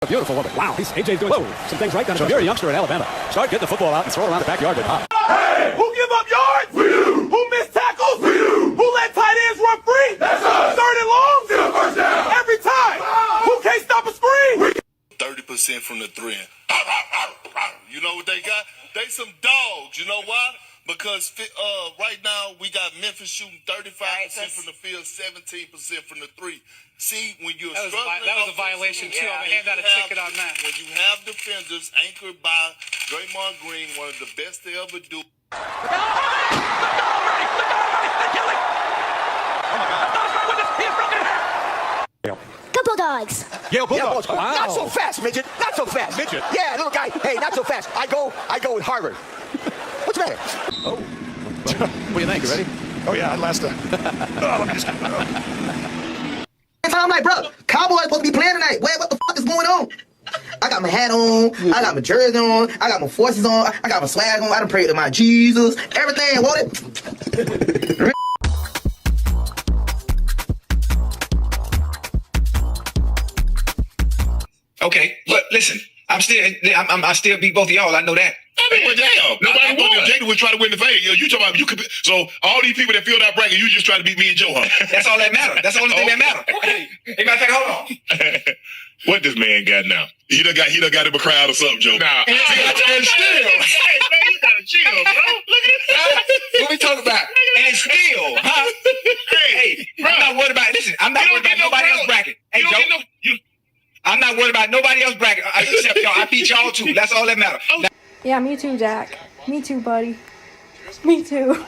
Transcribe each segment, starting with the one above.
A beautiful woman. Wow, AJ's doing some things right down. So if you're a youngster in Alabama, start getting the football out and throw it around the backyard. Hey, who give up yards? We do. Who missed tackles? We do. Who let tight ends run free? That's us. Third and long? Get a first down. Every time. Who can't stop a screen? 30% from the three. You know what they got? They some dogs. You know why? Because right now we got Memphis shooting 35% from the field, 17% from the three. See, when you're struggling, that was a violation too. I'm gonna hand out a ticket on that. When you have defenders anchored by Draymond Green, one of the best to ever do. Go Bulldogs! Yale Bulldogs. Yeah, Wow. not so fast, midget. Not so fast. Midget. Yeah, little guy. Hey, not so fast. I go with Harvard. What's the matter? Oh. What do you think? You ready? Oh yeah, last time. Let me just. I'm like, bro, Cowboys supposed to be playing tonight. What the fuck is going on? I got my hat on. I got my jersey on. I got my forces on. I got my swag on. I done prayed to my Jesus. Everything. Want it? Okay, but listen, I still beat both of y'all. I know that. I mean, but damn, nobody won. Jada was trying to win the fade. You talking about you could? So all these people that filled out bracket, you just trying to beat me and Joe, huh? That's all that matters. That's the only thing that matters. Hey, matter of fact, hold on. What this man got now? He done got him a crowd or something, Joe. Nah, and still, Hey, man, you gotta chill, bro. Look at this. What we talking about? And still, huh? Hey, I'm not worried about. Listen, I'm not worried about nobody else's bracket. Hey, Joe. I'm not worried about nobody else's bracket except y'all. I beat y'all too. That's all that matters. Yeah, me too, Jack. Me too, buddy. Me too.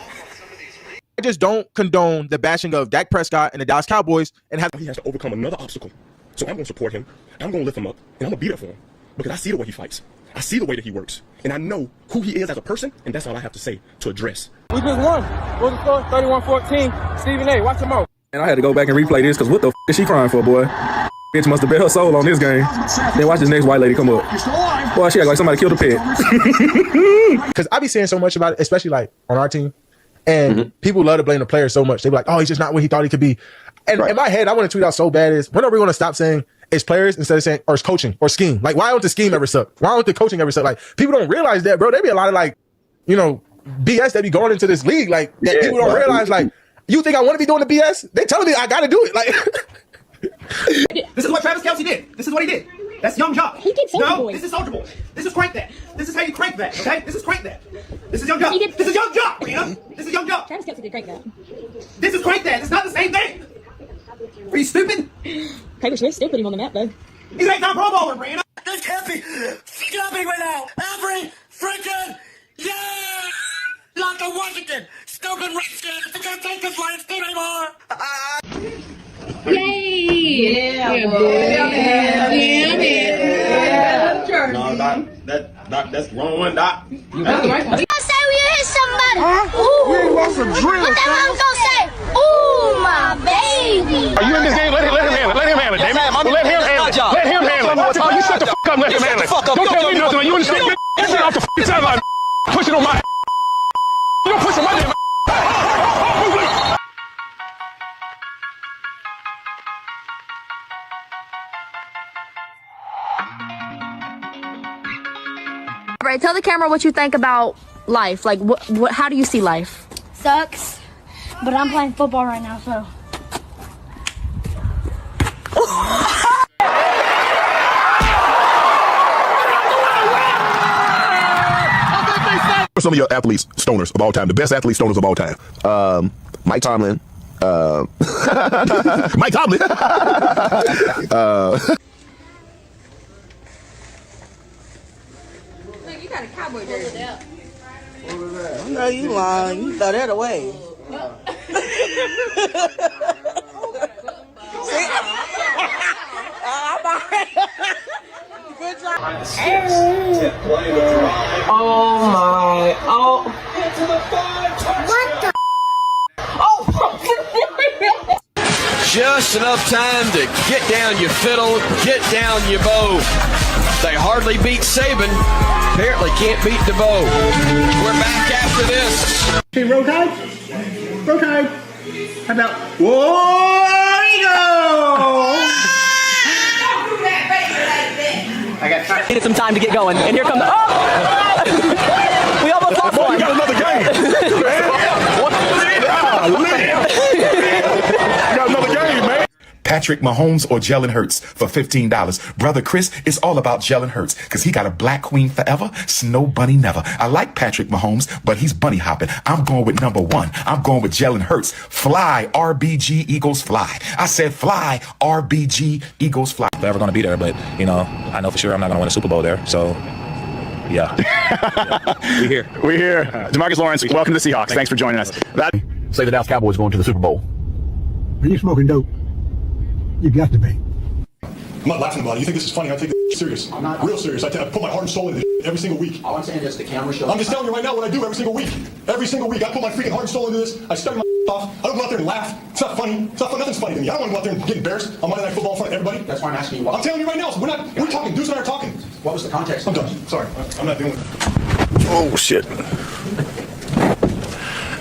I just don't condone the bashing of Dak Prescott and the Dallas Cowboys and have. He has to overcome another obstacle. So I'm going to support him. I'm going to lift him up. And I'm going to be there for him. Because I see the way he fights. I see the way that he works. And I know who he is as a person. And that's all I have to say to address. We just won. What was the score? 31-14. Stephen A. Watch him out. And I had to go back and replay this because what the f is she crying for, boy? Bitch must have bet her soul on this game. Then watch this next white lady come up. Boy, she act like somebody killed a pet. Because I be saying so much about it, especially like on our team. And people love to blame the player so much. They be like, oh, he's just not what he thought he could be. And in my head, I want to tweet out so bad is, when are we going to stop saying it's players instead of saying, or it's coaching or scheme? Like, why don't the scheme ever suck? Why don't the coaching ever suck? Like, people don't realize that, bro. There be a lot of like, you know, BS that be going into this league. Like, that people don't realize, like, you think I want to be doing the BS? They telling me I got to do it. Like, This is what Travis Kelce did. This is what he did. That's Young Jock. He did Soulja Boy. This is Soulja Boy. This is Crank That. This is how you crank that, okay? This is Crank That. This is Young Jock. This is Young Jock, Rena. This is Young Jock. Travis Kelce did Crank That. This is Crank That. It's not the same thing. Are you stupid? Taylor Swift still put him on the map, though. He's an 8-time Pro Bowler, Rena. This can't be stopping right now. Every freaking like a Washington. Stupid Redskins. I can't take this Lions team anymore. Yay! Yeah, boy. Yeah. No, Doc, that's the wrong one, Doc. You got the right one. I say we hit somebody. You want some drill, What the hell I'm gonna say? Ooh, my baby. Are you in this game? Let him handle it. Let him handle it. Let him handle it. Let him handle it. Oh, you shut the fuck up and let him handle it. Don't tell me nothing. You understand? Get shit off the fucking sideline. Push it on my. You don't push it on my damn. All right, tell the camera what you think about life. Like, how do you see life? Sucks, but I'm playing football right now, so. Some of your athletes, stoners of all time, the best athletes, stoners of all time. Mike Tomlin. Mike Tomlin. Look, you got a cowboy jersey. No, you lying. You throw that away. Oh my. Oh. What the? Just enough time to get down your fiddle, get down your bow. They hardly beat Saban. Apparently can't beat DeVoe. We're back after this. Hey, roll tide? Roll tide. How about Warrior? Needed some time to get going, and here comes the. Oh! We almost lost one. You got another game. You got another game, man. Patrick Mahomes or Jalen Hurts for $15. Brother Chris, it's all about Jalen Hurts because he got a black queen forever, snow bunny never. I like Patrick Mahomes, but he's bunny hopping. I'm going with number one. I'm going with Jalen Hurts. Fly, RBG, Eagles fly. I said fly, RBG, Eagles fly. They're ever going to be there, but, you know, I know for sure I'm not going to win a Super Bowl there, so... Yeah. We're here. We're here. DeMarcus Lawrence, welcome to the Seahawks. Thanks for joining us. Say the Dallas Cowboys going to the Super Bowl. Are you smoking dope? You got to be. I'm not laughing about it. You think this is funny? I take this serious. I'm not real serious. I put my heart and soul into this every single week. All I'm saying is the camera shows. I'm just telling you right now what I do every single week. Every single week, I put my freaking heart and soul into this. I study my off. I don't go out there and laugh. It's not funny. It's not fun. Nothing's funny to me. I don't want to go out there and get embarrassed on Monday Night Football in front of everybody. That's why I'm asking you. What? I'm telling you right now. So we're talking. Deuce and I are talking. What was the context? I'm done. Sorry. I'm not dealing with it. Oh, shit.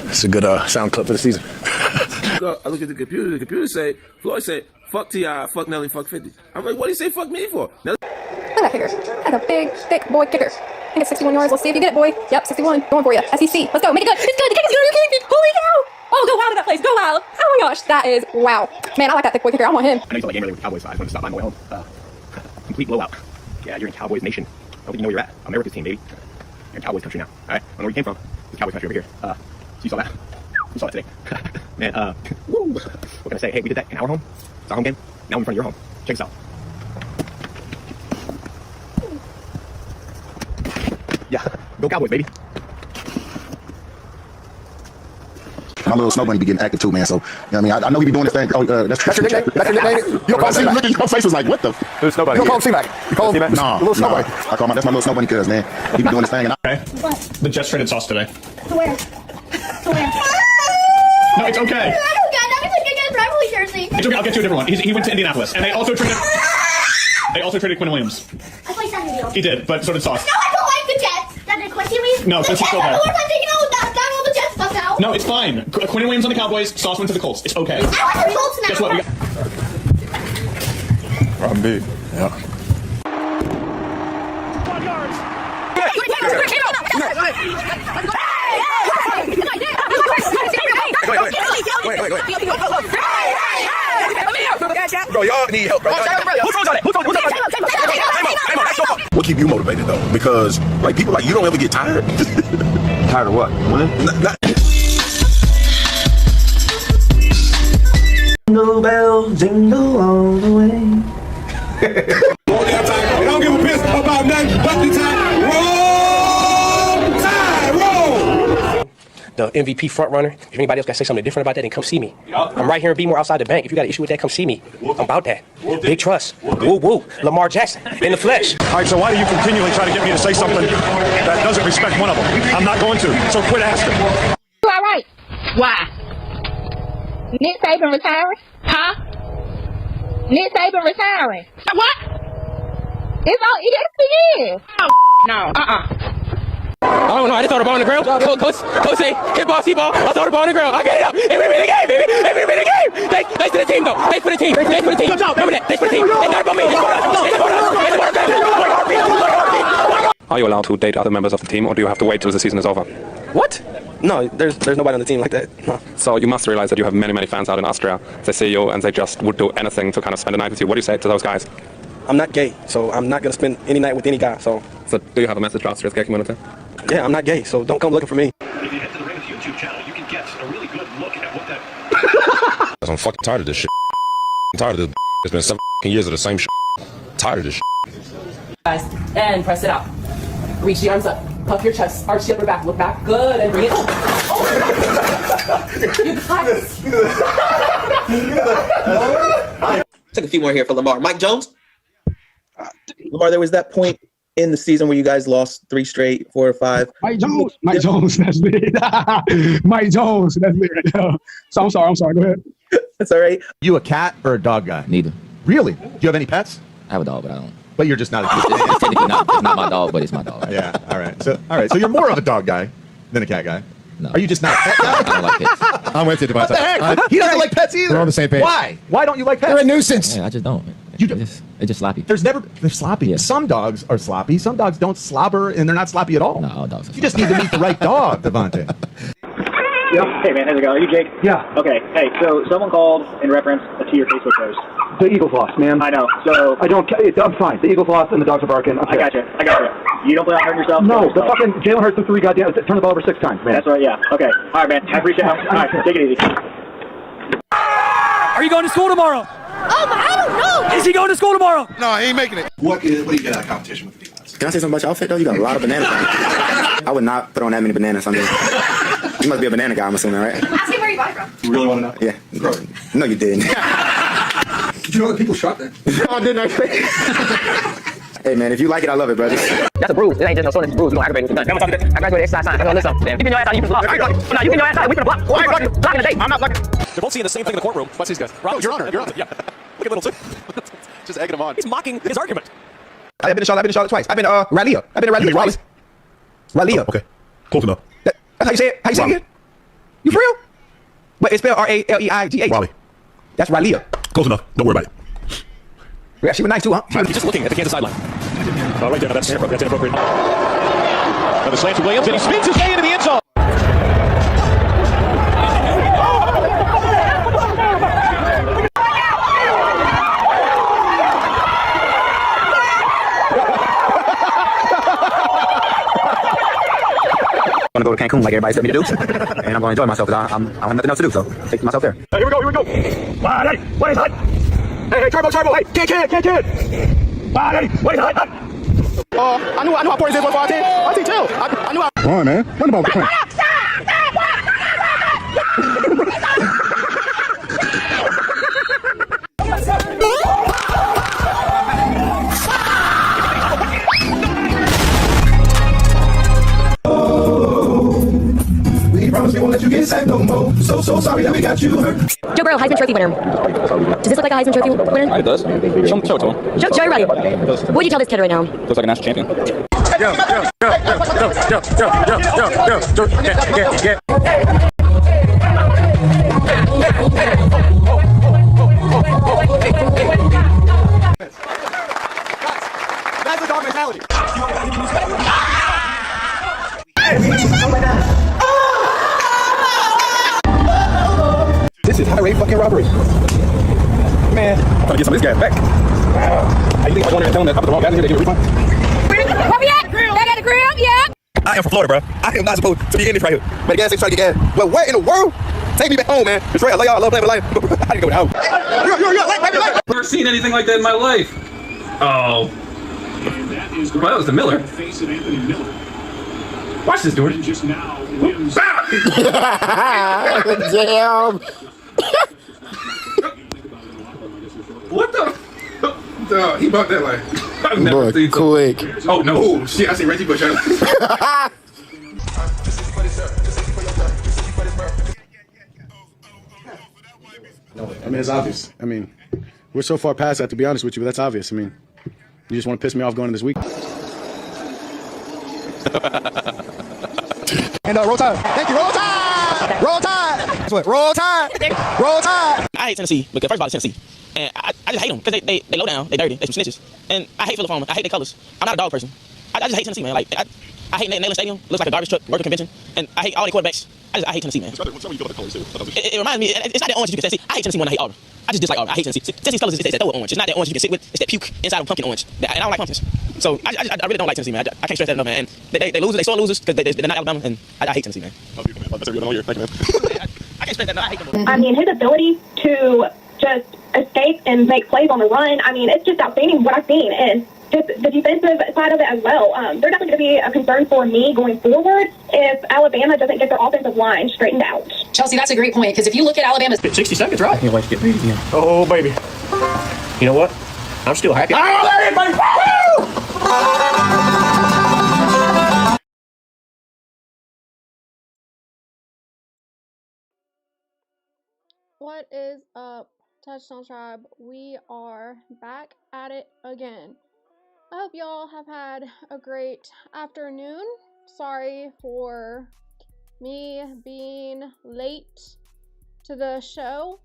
It's a good sound clip for the season. I look at the computer say, Floyd said, fuck T.I., fuck Nelly, fuck 50. I'm like, what do you say fuck me for? I got kickers. I got a big, thick boy kicker. I think it's 61 yards. Let's see if you get it, boy. Yep, 61. Going for you. SEC. Let's go. Make it good. It's good. The kick is good. You're killing me. Holy cow. Oh, go wild in that place. Go wild. Oh my gosh. That is wow. Man, I like that thick boy kicker. I want him. I know you saw that game earlier with the Cowboys, so I just wanted to stop by on my way home. Complete blowout. Yeah, you're in Cowboys Nation. I don't think you know where you're at. America's team, baby. You're in Cowboys country now. All right? I don't know where you came from. It's Cowboys country over here. So you saw that. You saw that today. Man, woo. What can I say? Hey, we did that in our home. It's our home game. Now we're in front of your home. Check this out. Yeah, go Cowboys, baby. My little snow bunny be getting active too, man. So, you know what I mean? I know he be doing this thing. Oh, that's your nickname? That's your nickname? You don't call him C-Mac? Your face was like, what the? Who's snow bunny? You don't call him C-Mac? You call him No, little snow bunny? I call him, that's my little snow bunny cuz, man. He be doing this thing. And okay. The Jets traded Sauce today. To where? To where? No, it's okay. Jersey. It's okay. I'll get you a different one. He went to Indianapolis, and they also traded Quinn Williams. I play second field. He did, but so did Sauce. No, I don't like the Jets. That did Quincy Williams. No, Quincy's still there. What if I'm taking out that all the Jets stuff out? No, it's fine. Quinn Williams on the Cowboys. Sauce went to the Colts. It's okay. I want the Colts now. Guess what? I'm big. Yeah. Bro, y'all need help, bro. What keep you motivated though? Because like people like you don't ever get tired. Tired of what? Winning? Jingle bells, jingle all the way. I don't give a piss about nothing but the time. Roll! Time! Roll! The MVP front runner. If anybody else got to say something different about that, then come see me. I'm right here in Beemore outside the bank. If you got an issue with that, come see me. I'm about that. Big trust. Woo woo. Lamar Jackson in the flesh. All right, so why do you continually try to get me to say something that doesn't respect one of them? I'm not going to. So quit asking. You all right? Why? Nick Saban retiring? Huh? Nick Saban retiring? What? It's on ESPN. Oh, no. I don't know. I just throw the ball on the ground. Coach say, hit ball, see ball. I throw the ball on the ground. I get it up. And we win the game, baby. And we win the game. Thanks to the team, though. Thanks for the team. Thanks for the team. Remember that. Thanks for the team. It's not about me. It's about us. Are you allowed to date other members of the team, or do you have to wait till the season is over? What? No, there's nobody on the team like that. No. So you must realize that you have many, many fans out in Austria. They see you and they just would do anything to kind of spend a night with you. What do you say to those guys? I'm not gay, so I'm not going to spend any night with any guy. So do you have a message to Austria's gay community? Yeah, I'm not gay, so don't come looking for me. If you head to the Ravens YouTube channel, you can get a really good look at what that... I'm fucking tired of this shit. I'm tired of this. It's been 7 years of the same shit. Tired of this shit. Guys, and press it out. Reach the arms up. Puff your chest. Arch the upper back. Look back. Good. And bring it up. Take a few more here for Lamar. Mike Jones? Lamar, there was that point in the season where you guys lost 3 straight, 4 or 5. Mike Jones, that's me. Mike Jones, that's me right now. So I'm sorry, go ahead. That's all right. You a cat or a dog guy? Neither. Really? Do you have any pets? I have a dog, but I don't. But you're just not a cat. It's technically not my dog, but it's my dog. Right? Yeah, all right. So you're more of a dog guy than a cat guy. No. Are you just not a pet guy? I don't like pets. I'm with you. What the heck? He doesn't like pets either. We're on the same page. Why? Why don't you like pets? They're a nuisance. Yeah, I just don't. You do? It's just sloppy. They're sloppy. Yeah. Some dogs are sloppy. Some dogs don't slobber, and they're not sloppy at all. No, all dogs are You just need to meet the right dog, Devontae. Yep. Hey man, how's it going? Are you Jake? Yeah. Okay. Hey, so someone called in reference to your Facebook post. The eagle floss, man. I know. So I'm fine. The eagle floss and the dogs are barking. I got you. You don't plan on hurting yourself? No, the fucking Jalen Hurts threw 3 goddamn. Turn the ball over 6 times, man. That's right. Yeah. Okay. All right, man. I appreciate it. All right. Take it easy. Are you going to school tomorrow? I don't know. Is he going to school tomorrow? No, he ain't making it. What do you get out of competition with the defense? Can I say something about your outfit, though? You got a lot of bananas on. I would not put on that many bananas on me. You must be a banana guy, I'm assuming, right? Ask him where you bought it from. You really want to know? Yeah. No, you didn't. Did you know that people shop there? No, I didn't actually. Hey, man, if you like it, I love it, brother. That's a bruise. It ain't just no soreness. It's a bruise. We're gonna aggravate with the gun. I graduated exercise science. I'm gonna listen. You can your ass out. You can block. No, you can your ass out. We can block. Blocking the date. I'm not blocking. They're both seeing the same thing in the courtroom. Watch these guys. Oh, Your Honor. Yeah. Look at little two. Just egging him on. He's mocking his argument. I've been to Charlotte twice. I've been to Raleigh. I've been to Raleigh twice. Raleigh. Oh, okay. Close enough. That's how you say it? How you say it? You for real? But it's spelled R-A-L-E-I-G-H. Raleigh. That's Raleigh. Close enough. Don't worry about it. Yeah, she was nice too, huh? He's just looking at the Kansas sideline. Right there. That's inappropriate. Another slant to Williams, and he spins his way into the end zone. I'm going to go to Cancun like everybody said me to do, and I'm going to enjoy myself because I have nothing else to do, so take myself there. Here we go. Body, what is hot? Hey, turbo, hey, can't. Body, what is hot? I knew how important this was for our team. Our team too. I knew. Come on, man. Run the ball. Come on. We won't let you get sacked no more. So sorry that we got you hurt. Joe Burrow, Heisman Trophy winner. Does this look like a Heisman Trophy winner? It does. Show it to him. Show everybody. What would you tell this kid right now? Looks like a national champion. That's the dog mentality. This is highway fucking robbery. Man, I'm trying to get some of this gas back. I think I'm going to tell them that I'm the wrong guy here to give a refund. Where we at? Back at the crib? Yeah. I am from Florida, bro. I am not supposed to be in this right here. But the gas station trying to get gas. Well, what in the world? Take me back home, man. It's right. I love y'all. I love playing my life. I didn't go down. I've never seen anything like that in my life. Oh. Well, that was the Miller. Watch this, dude. Damn. What the? He bumped that line. I've never seen quick. Oh, no. Oh, shit. I see Reggie Bush. I mean, it's obvious. I mean, we're so far past that, to be honest with you, but that's obvious. I mean, you just want to piss me off going into this week. And roll tide. Thank you. Roll tide. Roll tide. That's what. Roll tide. Roll tide. I hate Tennessee because first of all, it's Tennessee, and I just hate them because they low down, they dirty, they some snitches, and I hate Philip Farmer. I hate their colors. I'm not a dog person. I just hate Tennessee, man. Like I hate Neyland Stadium. Looks like a garbage truck, working convention, and I hate all the quarterbacks. I hate Tennessee, man. It reminds me. It's not that orange you can Tennessee. I hate Tennessee more than I hate Auburn. I just dislike Auburn. I hate Tennessee. Tennessee's colors is that throw orange. It's not that orange you can sit with. It's that puke inside of pumpkin orange. And I don't like pumpkins. So I really don't like Tennessee, man. I can't stress that enough, man. And they lose. They sore losers because they're not Alabama, and I hate Tennessee, man. Thank you, man. I can't stress that enough. I hate them. I mean, his ability to just escape and make plays on the run, I mean, it's just outstanding what I've seen. And just the defensive side of it as well. They're definitely going to be a concern for me going forward if Alabama doesn't get their offensive line straightened out. Chelsea, that's a great point, because if you look at Alabama's 60 seconds, right? Can't wait to get paid again. Oh, baby. You know what? I'm still happy. Oh, there it is, buddy. What is up, Touchdown Tribe? We are back at it again. I hope y'all have had a great afternoon. Sorry for me being late to the show,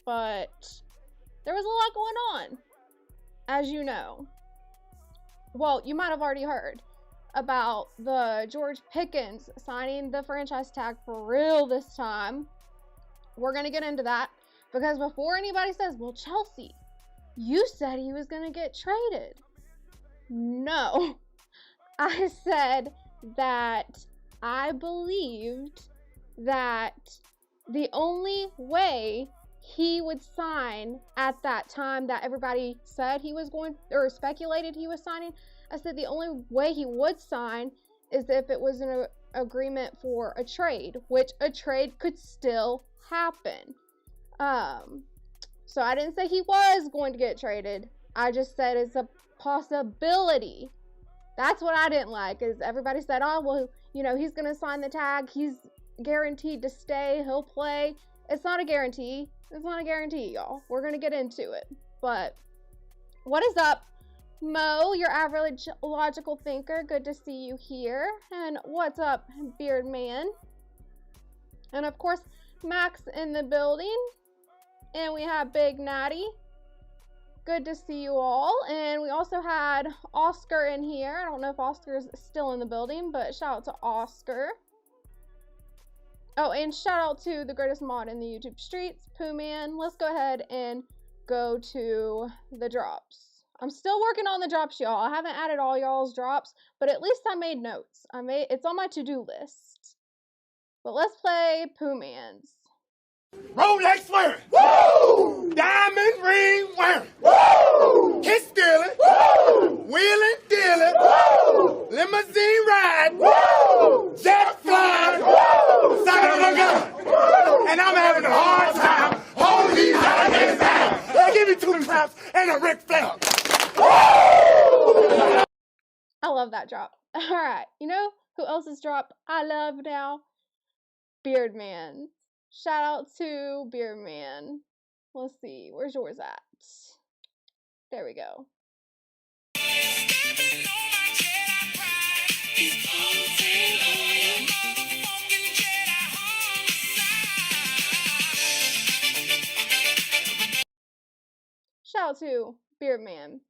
but there was a lot going on. as you know, well, you might have already heard about the George Pickens signing the franchise tag for real this time. We're going to get into that because before anybody says, well, Chelsea, you said he was going to get traded. No, I said that I believed that the only way he would sign at that time that everybody said he was going, or speculated he was signing, I said the only way he would sign is if it was an agreement for a trade, which a trade could still happen. So I didn't say he was going to get traded. I just said it's a possibility. That's what I didn't like, is everybody said, oh, well, you know, he's going to sign the tag. He's guaranteed to stay. He'll play. It's not a guarantee. It's not a guarantee, y'all. We're going to get into it. But what is up, Mo, your average logical thinker? Good to see you here. And what's up, Beard Man? And of course, Max in the building. And we have Big Natty. Good to see you all. And we also had Oscar in here. I don't know if Oscar's still in the building, but shout out to Oscar. Oh, and shout out to the greatest mod in the YouTube streets, Pooh Man. Let's go ahead and go to the drops. I'm still working on the drops, y'all. I haven't added all y'all's drops, but at least I made notes. It's on my to-do list. But let's play Pooh Man's. Rolex wearing. Woo! Diamond ring wearing. Woo! Kiss stealing. Woo! Wheeling dealing. Woo! Limousine ride. Woo! Jet flying. Woo! Son of a gun. Woo! And I'm having a hard time holding these alligators down. They give me 2 claps and a Ric Flair. Woo! I love that drop. All right, you know who else's drop I love now? Beard Man. Shout out to Beard Man. Let's see, where's yours at? There we go. Shout out to Beard Man.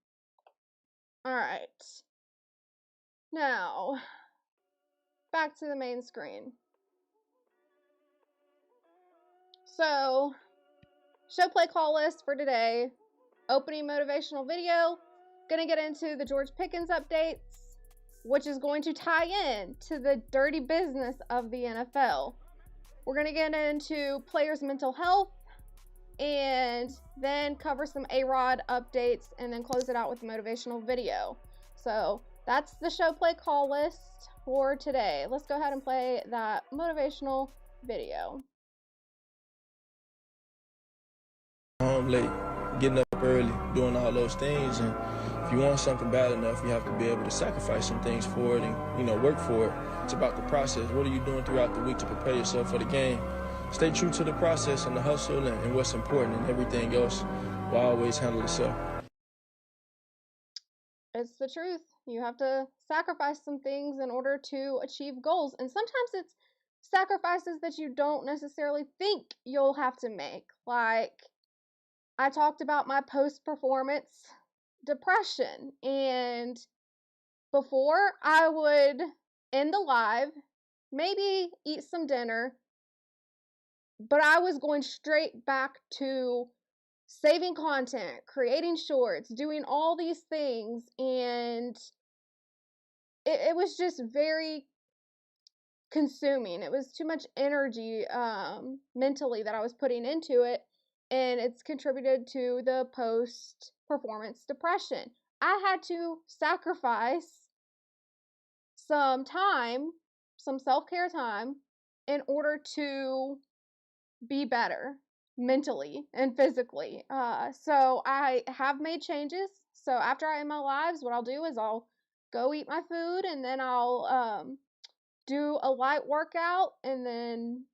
Alright. Now, back to the main screen. So, show play call list for today. Opening motivational video. Gonna get into the George Pickens updates, which is going to tie in to the dirty business of the NFL. We're gonna get into players' mental health, and then cover some Arod updates, and then close it out with a motivational video. So, that's the show play call list for today. Let's go ahead and play that motivational video. Home late, getting up early, doing all those things, and if you want something bad enough, you have to be able to sacrifice some things for it and, you know, work for it. It's about the process. What are you doing throughout the week to prepare yourself for the game? Stay true to the process and the hustle and what's important, and everything else will always handle itself. It's the truth. You have to sacrifice some things in order to achieve goals, and sometimes it's sacrifices that you don't necessarily think you'll have to make. Like, I talked about my post-performance depression, and before I would end the live, maybe eat some dinner, but I was going straight back to saving content, creating shorts, doing all these things, and it was just very consuming. It was too much energy mentally that I was putting into it, and it's contributed to the post-performance depression. I had to sacrifice some time, some self-care time, in order to be better mentally and physically. So I have made changes. So after I end my lives, what I'll do is I'll go eat my food, and then I'll do a light workout, and then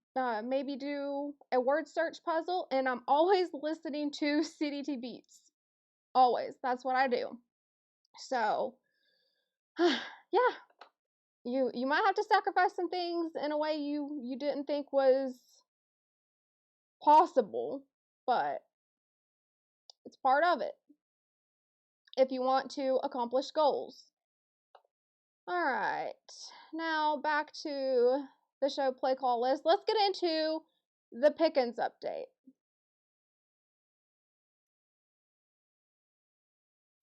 maybe do a word search puzzle, and I'm always listening to CDT beats. Always. That's what I do. So, yeah. You might have to sacrifice some things in a way you didn't think was possible, but it's part of it. if you want to accomplish goals. All right, now back to the show play call list. Let's get into the Pickens update.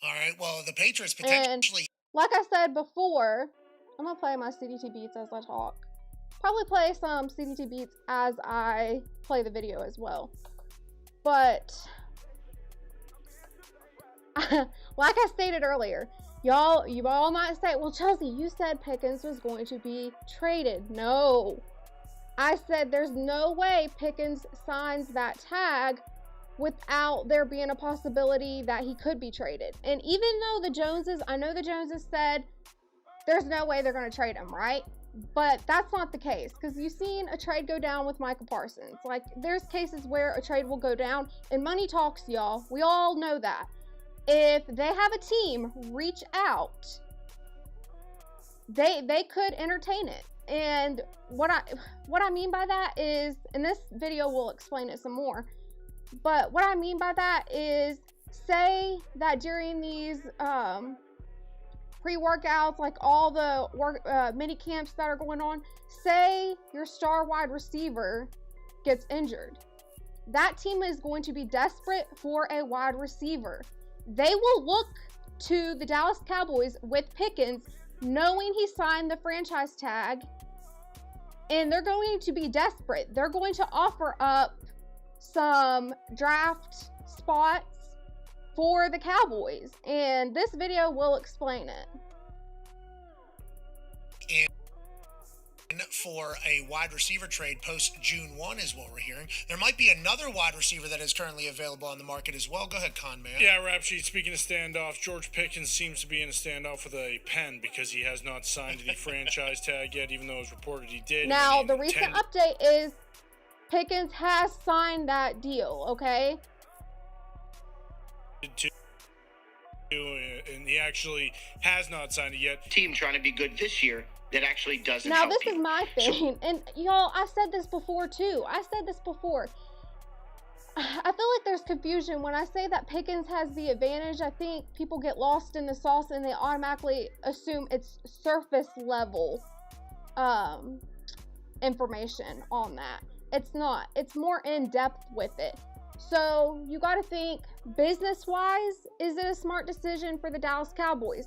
All right, well, the Patriots potentially... And like I said before, I'm going to play my CDT beats as I talk. Probably play some CDT beats as I play the video as well. But, like I stated earlier, you all might say, well, Chelsea, you said Pickens was going to be traded. No. I said there's no way Pickens signs that tag without there being a possibility that he could be traded. And even though I know the Joneses said there's no way they're going to trade him, right? But that's not the case, because you've seen a trade go down with Micah Parsons. Like, there's cases where a trade will go down, and money talks, y'all. We all know that. If they have a team reach out, they could entertain it. And what I mean by that is, and this video will explain it some more, but what I mean by that is, say that during these pre-workouts, like all the mini camps that are going on, say your star wide receiver gets injured. That team is going to be desperate for a wide receiver. They will look to the Dallas Cowboys with Pickens, knowing he signed the franchise tag, and they're going to be desperate. They're going to offer up some draft spots for the Cowboys, and this video will explain it. And for a wide receiver trade post June 1 is what we're hearing. There might be another wide receiver that is currently available on the market as well. Go ahead, Con Man. Yeah, Rap Sheet, speaking of standoff, George Pickens seems to be in a standoff with a pen because he has not signed the franchise tag yet, even though it was reported he did. Now, the recent update is Pickens has signed that deal, okay? And he actually has not signed it yet. Team trying to be good this year that actually doesn't now help this you. is my thing, and y'all, I said this before too. I feel like there's confusion when I say that Pickens has the advantage. I think people get lost in the sauce and they automatically assume it's surface level information on that. It's not. It's more in depth with it. So you got to think, business-wise, is it a smart decision for the Dallas Cowboys?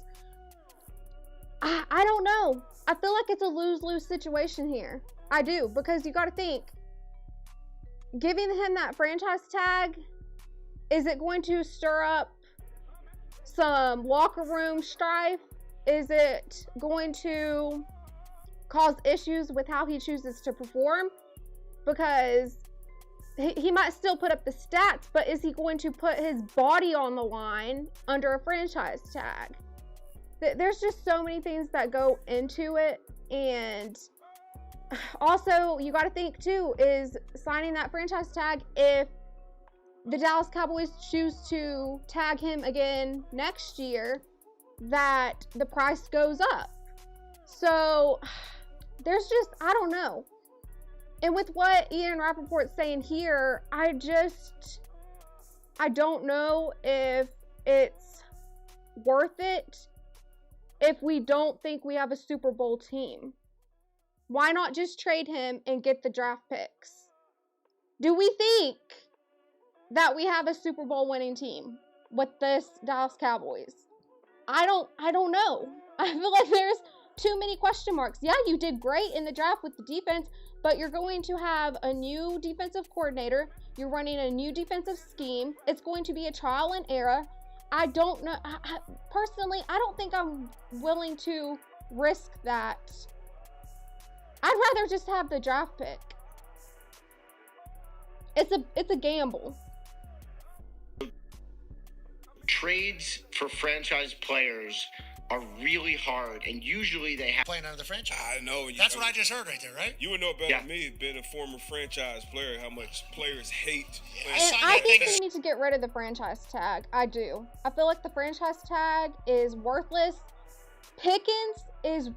I don't know. I feel like it's a lose-lose situation here. I do, because you got to think, giving him that franchise tag, is it going to stir up some locker room strife? Is it going to cause issues with how he chooses to perform? Because he might still put up the stats, but is he going to put his body on the line under a franchise tag? There's just so many things that go into it. And also, you got to think too, is signing that franchise tag, if the Dallas Cowboys choose to tag him again next year, that the price goes up. So there's just, I don't know. And with what Ian Rappaport's saying here, I don't know if it's worth it if we don't think we have a Super Bowl team. Why not just trade him and get the draft picks? Do we think that we have a Super Bowl winning team with this Dallas Cowboys? I don't know. I feel like there's too many question marks. Yeah, you did great in the draft with the defense, but you're going to have a new defensive coordinator. You're running a new defensive scheme. It's going to be a trial and error. I don't know. Personally, I don't think I'm willing to risk that. I'd rather just have the draft pick. It's a gamble. Trades for franchise players are really hard, and usually they have playing under the franchise. I know. That's what I just heard right there, right? You would know better than me, being a former franchise player, how much players hate. And I think we need to get rid of the franchise tag. I do. I feel like the franchise tag is worthless. Pickens is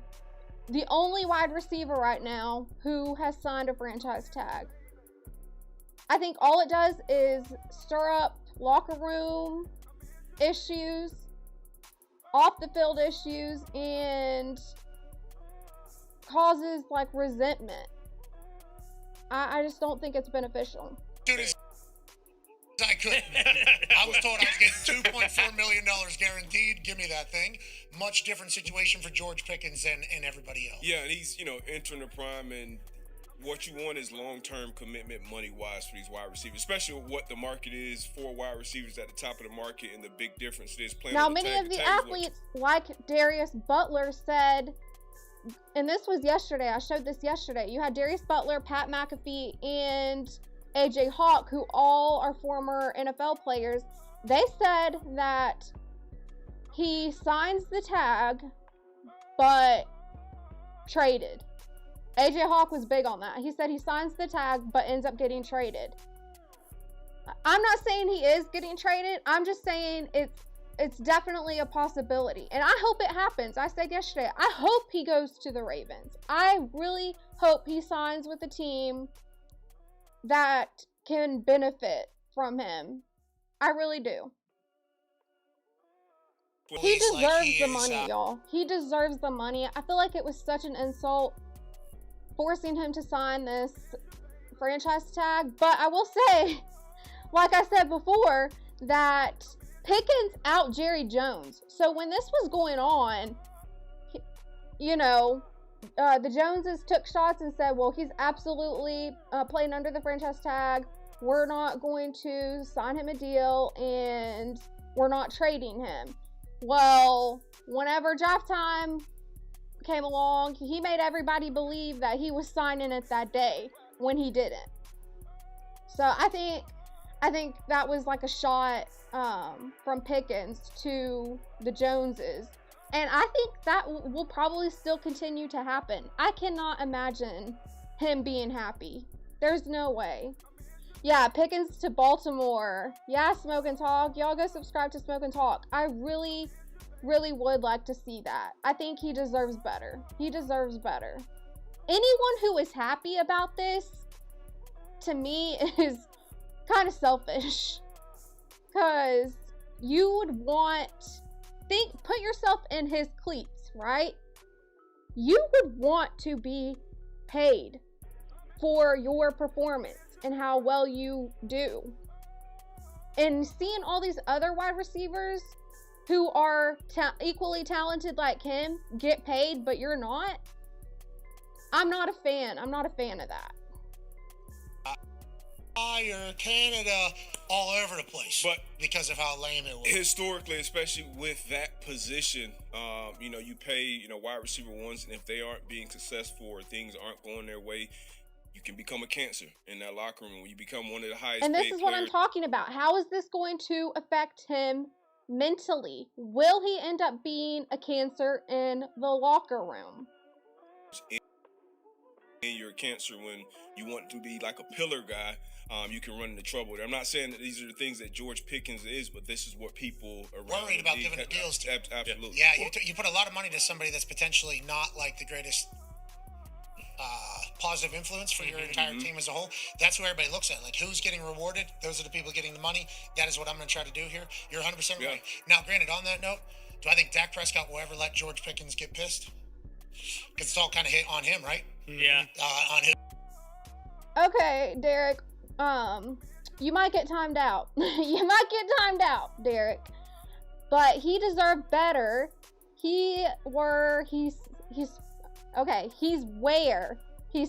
the only wide receiver right now who has signed a franchise tag. I think all it does is stir up locker room issues, off the field issues and causes like resentment. I just don't think it's beneficial. I couldn't. I was told I was getting $2.4 million guaranteed. Give me that thing. Much different situation for George Pickens and everybody else. Yeah, and he's, entering the prime, and what you want is long-term commitment money-wise for these wide receivers, especially what the market is for wide receivers at the top of the market, and the big difference it is playing. Now, many of the athletes, like Darius Butler, said, and this was yesterday, I showed this yesterday, you had Darius Butler, Pat McAfee, and AJ Hawk, who all are former NFL players. They said that he signs the tag, but traded. AJ Hawk was big on that. He said he signs the tag, but ends up getting traded. I'm not saying he is getting traded. I'm just saying it's definitely a possibility. And I hope it happens. I said yesterday, I hope he goes to the Ravens. I really hope he signs with a team that can benefit from him. I really do. He deserves the money, y'all. He deserves the money. I feel like it was such an insult forcing him to sign this franchise tag. But I will say, like I said before, that Pickens out Jerry Jones. So when this was going on, the Joneses took shots and said, well, he's absolutely playing under the franchise tag. We're not going to sign him a deal, and we're not trading him. Well, whenever draft time came along, he made everybody believe that he was signing it that day when he didn't. So I think that was like a shot from Pickens to the Joneses. And I think that will probably still continue to happen. I cannot imagine him being happy. There's no way. Yeah, Pickens to Baltimore. Yeah, Smoke and Talk. Y'all go subscribe to Smoke and Talk. I really, really would like to see that. I think he deserves better. He deserves better. Anyone who is happy about this, to me, is kind of selfish. Because you would put yourself in his cleats, right? You would want to be paid for your performance and how well you do. And seeing all these other wide receivers who are equally talented like him get paid, but you're not, I'm not a fan. I'm not a fan of that. Fire, Canada, all over the place, but because of how lame it was. Historically, especially with that position, you pay, wide receiver ones, and if they aren't being successful or things aren't going their way, you can become a cancer in that locker room when you become one of the highest and this paid is what players. I'm talking about. How is this going to affect him mentally? Will he end up being a cancer in the locker room? And you're a cancer when you want to be like a pillar guy. You can run into trouble. I'm not saying that these are the things that George Pickens is, but this is what people are worried about giving the deals to. Absolutely. Yeah, you put a lot of money to somebody that's potentially not like the greatest positive influence for your entire team as a whole. That's who everybody looks at. Like, who's getting rewarded? Those are the people getting the money. That is what I'm going to try to do here. You're 100% right. Now, granted, on that note, do I think Dak Prescott will ever let George Pickens get pissed? Because it's all kind of hit on him, right? Yeah. On him. Okay, Derek. You might get timed out. You might get timed out, Derek. But he deserved better. He's where he's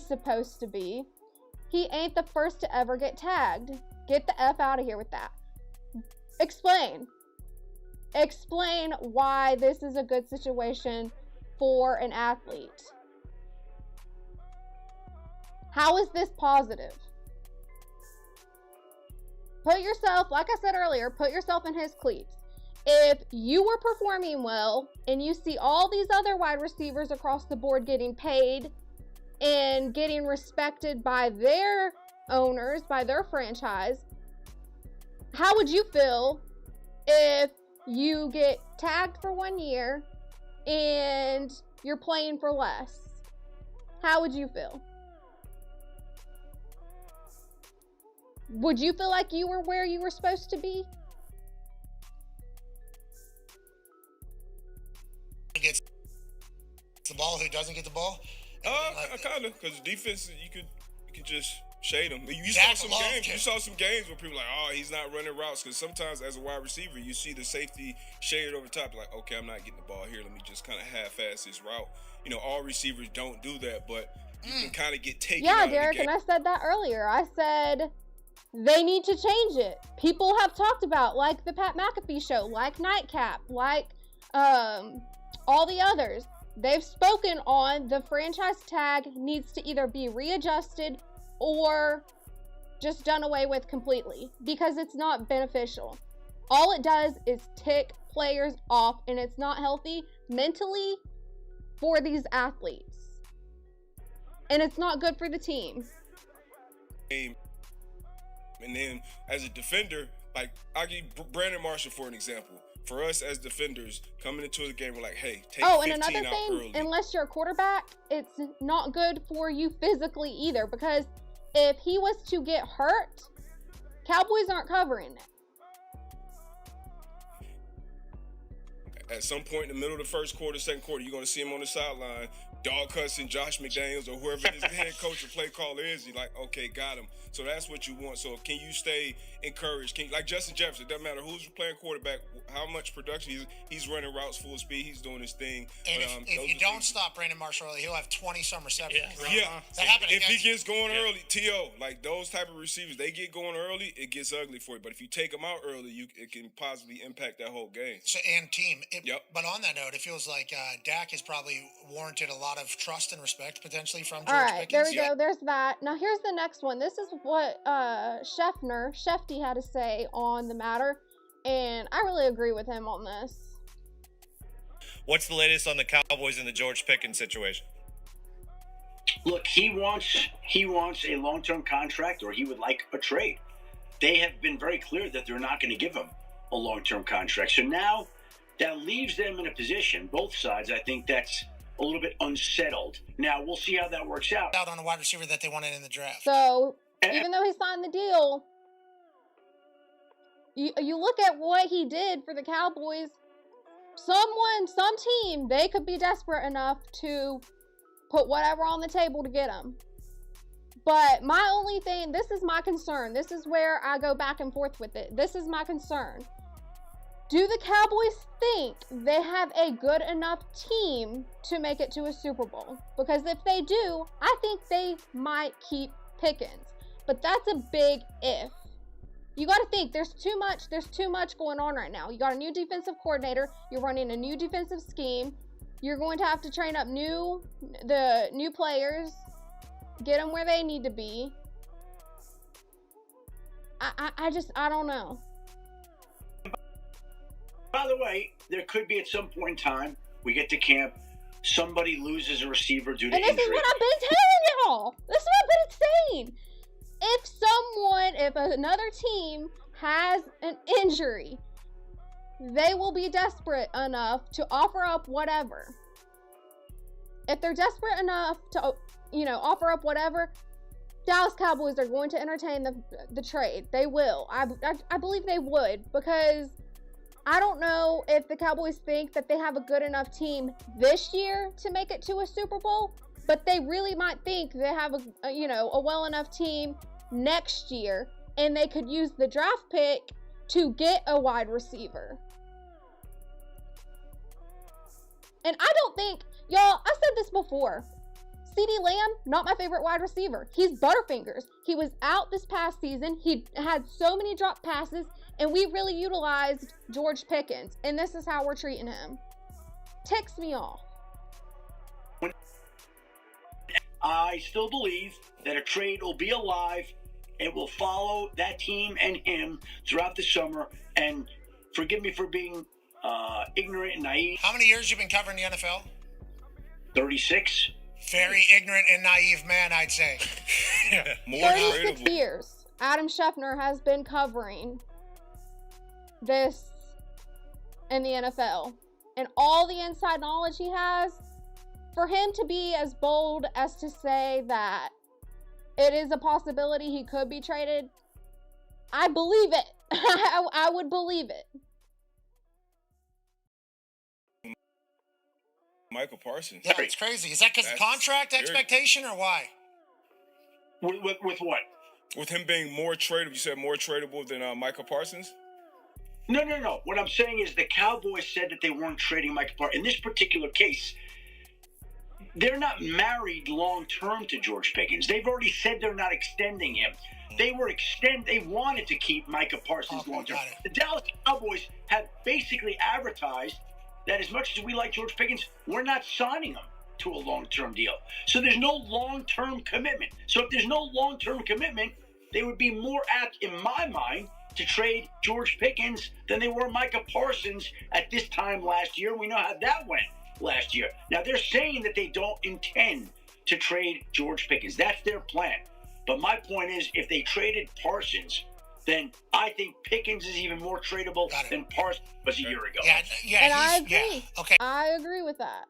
supposed to be. He ain't the first to ever get tagged. Get the F out of here with that. Explain why this is a good situation for an athlete. How is this positive? Put yourself, like I said earlier, put yourself in his cleats. If you were performing well and you see all these other wide receivers across the board getting paid and getting respected by their owners, by their franchise, how would you feel if you get tagged for 1 year and you're playing for less? How would you feel? Would you feel like you were where you were supposed to be? ball, who doesn't get the ball? Kind of, because defense, you could just shade them. You saw some games. You saw some games where people are like, oh, he's not running routes, because sometimes as a wide receiver, you see the safety shaded over top, like, okay, I'm not getting the ball here. Let me just kind of half-ass this route. You know, all receivers don't do that, but you can kind of get taken out of the Derek, game. and I said that earlier. I said they need to change it. People have talked about, like the Pat McAfee show, like Nightcap, like all the others. They've spoken on the franchise tag needs to either be readjusted or just done away with completely, because it's not beneficial. All it does is tick players off, and it's not healthy mentally for these athletes. And it's not good for the team. And then as a defender, like I'll give Brandon Marshall for an example. For us as defenders coming into the game, we're like, hey, take 15 and another out thing, early. unless you're a quarterback, it's not good for you physically either, because if he was to get hurt, Cowboys aren't covering it. At some point in the middle of the first quarter, second quarter, you're going to see him on the sideline, dog cussing Josh McDaniels or whoever his head coach or play caller is. You're like, okay, got him. So that's what you want. So can you stay encouraged? Like Justin Jefferson, it doesn't matter who's playing quarterback, how much production he's running routes full speed, he's doing his thing. And if you don't stop Brandon Marshall early, he'll have 20-some receptions. Yeah. That happened If he against- gets going early, T.O., like those type of receivers, they get going early, it gets ugly for you. But if you take them out early, it can positively impact that whole game. And team. But on that note, it feels like Dak has probably warranted a lot of trust and respect potentially from George All right, Pickens. there we go. There's that. Now here's the next one. This is what Shefty had to say on the matter, and I really agree with him on this. What's the latest on the Cowboys and the George Pickens situation? Look, he wants a long-term contract, or he would like a trade. They have been very clear that they're not going to give him a long-term contract. So now that leaves them in a position, both sides, I think that's a little bit unsettled. Now, we'll see how that works out. Out on a wide receiver that they wanted in the draft. So even though he signed the deal, you look at what he did for the Cowboys. Some team, they could be desperate enough to put whatever on the table to get him. But my only thing, this is my concern. This is where I go back and forth with it. This is my concern. Do the Cowboys think they have a good enough team to make it to a Super Bowl? Because if they do, I think they might keep Pickens. But that's a big if. You got to think, there's too much going on right now. You got a new defensive coordinator, you're running a new defensive scheme, you're going to have to train up the new players, get them where they need to be. I don't know. By the way, there could be at some point in time, we get to camp, somebody loses a receiver due to injury. And this is what I've been telling y'all. This is what I've been saying. If another team has an injury, they will be desperate enough to offer up whatever. If they're desperate enough to, offer up whatever, Dallas Cowboys are going to entertain the trade. They will. I believe they would, because I don't know if the Cowboys think that they have a good enough team this year to make it to a Super Bowl, but they really might think they have a well enough team next year, and they could use the draft pick to get a wide receiver. And I don't think, y'all, I said this before, CeeDee Lamb, not my favorite wide receiver. He's Butterfingers. He was out this past season. He had so many drop passes, and we really utilized George Pickens, and this is how we're treating him. Ticks me off. I still believe that a trade will be alive. It will follow that team and him throughout the summer. And forgive me for being ignorant and naive. How many years you been covering the NFL? 36. Very ignorant and naive man, I'd say. 36 years. Adam Schefter has been covering this in the NFL. And all the inside knowledge he has, for him to be as bold as to say that it is a possibility he could be traded, I believe it. I would believe it. Michael Parsons. Yeah, it's crazy. Is that because of contract expectation or why? With what? With him being more tradable, you said more tradable than Michael Parsons? No. What I'm saying is the Cowboys said that they weren't trading Michael Parsons. In this particular case, they're not married long-term to George Pickens. They've already said they're not extending him. They wanted to keep Micah Parsons long-term. The Dallas Cowboys have basically advertised that as much as we like George Pickens, we're not signing him to a long-term deal. So there's no long-term commitment. So if there's no long-term commitment, they would be more apt, in my mind, to trade George Pickens than they were Micah Parsons at this time last year. We know how that went last year. Now, they're saying that they don't intend to trade George Pickens. That's their plan. But my point is, if they traded Parsons, then I think Pickens is even more tradable than Parsons was a year ago. Yeah, And I agree. Yeah, okay. I agree with that.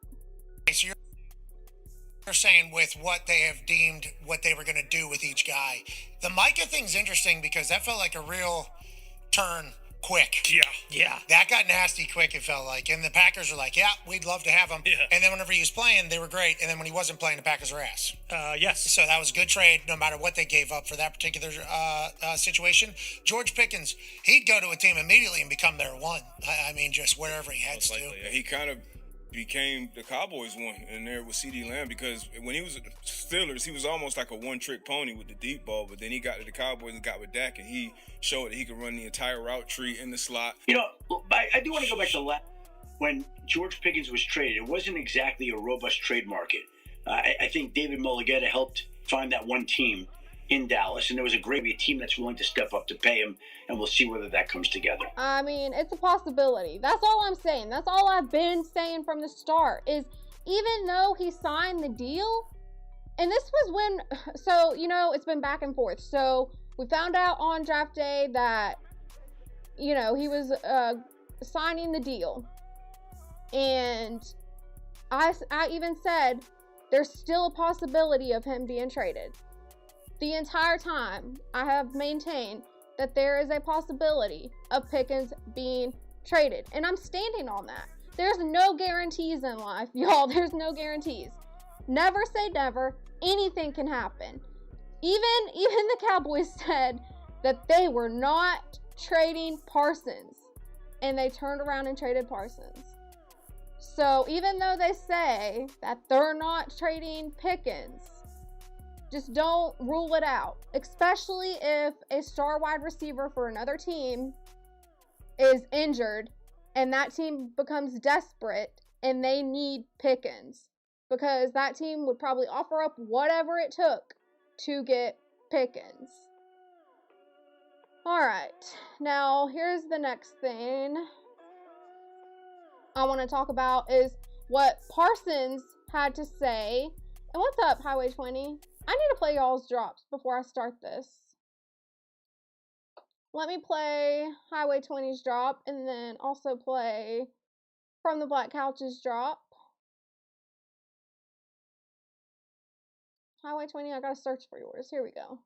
So you're saying with what they have deemed what they were going to do with each guy. The Micah thing's interesting because that felt like a real turn quick. Yeah. That got nasty quick, it felt like. And the Packers were like, yeah, we'd love to have him. Yeah. And then whenever he was playing, they were great. And then when he wasn't playing, the Packers were ass. Yes. So that was a good trade no matter what they gave up for that particular situation. George Pickens, he'd go to a team immediately and become their one. I mean, just wherever he heads to. Yeah, he kind of became the Cowboys one in there with CeeDee Lamb, because when he was at the Steelers, he was almost like a one-trick pony with the deep ball, but then he got to the Cowboys and got with Dak, and he showed that he could run the entire route tree in the slot. You know, I do want to go back to when George Pickens was traded. It wasn't exactly a robust trade market. I think David Mulligetta helped find that one team in Dallas, and there was a team that's willing to step up to pay him, and we'll see whether that comes together. I mean, it's a possibility. That's all I'm saying. That's all I've been saying from the start is even though he signed the deal, and this was when, so, you know, it's been back and forth. So we found out on draft day that, you know, he was signing the deal. And I even said there's still a possibility of him being traded. The entire time, I have maintained that there is a possibility of Pickens being traded. And I'm standing on that. There's no guarantees in life, y'all. There's no guarantees. Never say never. Anything can happen. Even the Cowboys said that they were not trading Parsons. And they turned around and traded Parsons. So even though they say that they're not trading Pickens, just don't rule it out, especially if a star wide receiver for another team is injured and that team becomes desperate and they need Pickens, because that team would probably offer up whatever it took to get Pickens. All right, now here's the next thing I want to talk about is what Parsons had to say. And what's up, Highway 20? I need to play y'all's drops before I start this. Let me play Highway 20's drop and then also play From the Black Couch's drop. Highway 20, I gotta search for yours. Here we go.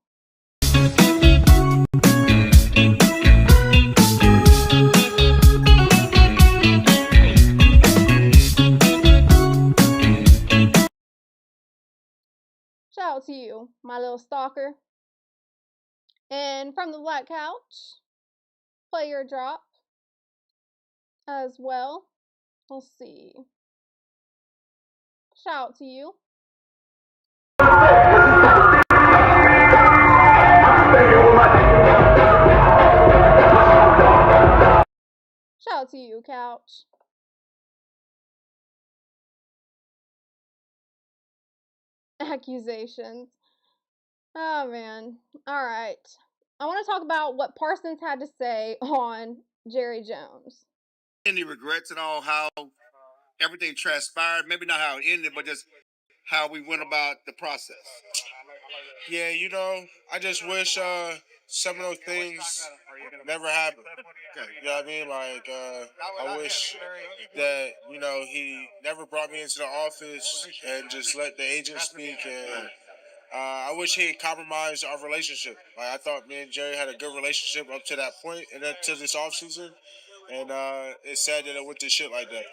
Shout out to you, my little stalker. And From the Black Couch, play your drop as well. Let's see. Shout out to you. Shout out to you, Couch. Accusations. Oh, man. All right. I want to talk about what Parsons had to say on Jerry Jones. Any regrets at all how everything transpired? Maybe not how it ended, but just how we went about the process. Yeah, you know, I just wish some of those things never happened. You know what I mean? Like, I wish that, you know, he never brought me into the office and just let the agent speak. And I wish he had compromised our relationship. Like, I thought me and Jerry had a good relationship up to that point and then to this offseason. And it's sad that it went to shit like that.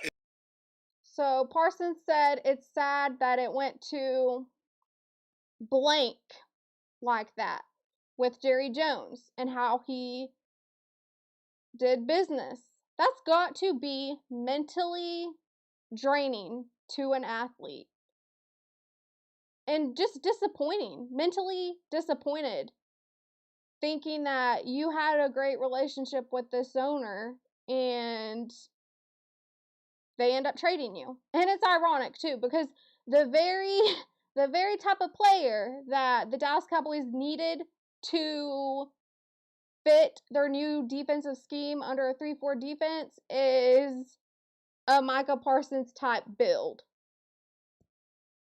So Parsons said it's sad that it went to blank like that with Jerry Jones and how he did business. That's got to be mentally draining to an athlete. And just disappointing, mentally disappointed, thinking that you had a great relationship with this owner and they end up trading you. And it's ironic too, because the very type of player that the Dallas Cowboys needed to fit their new defensive scheme under a 3-4 defense is a Micah Parsons type build.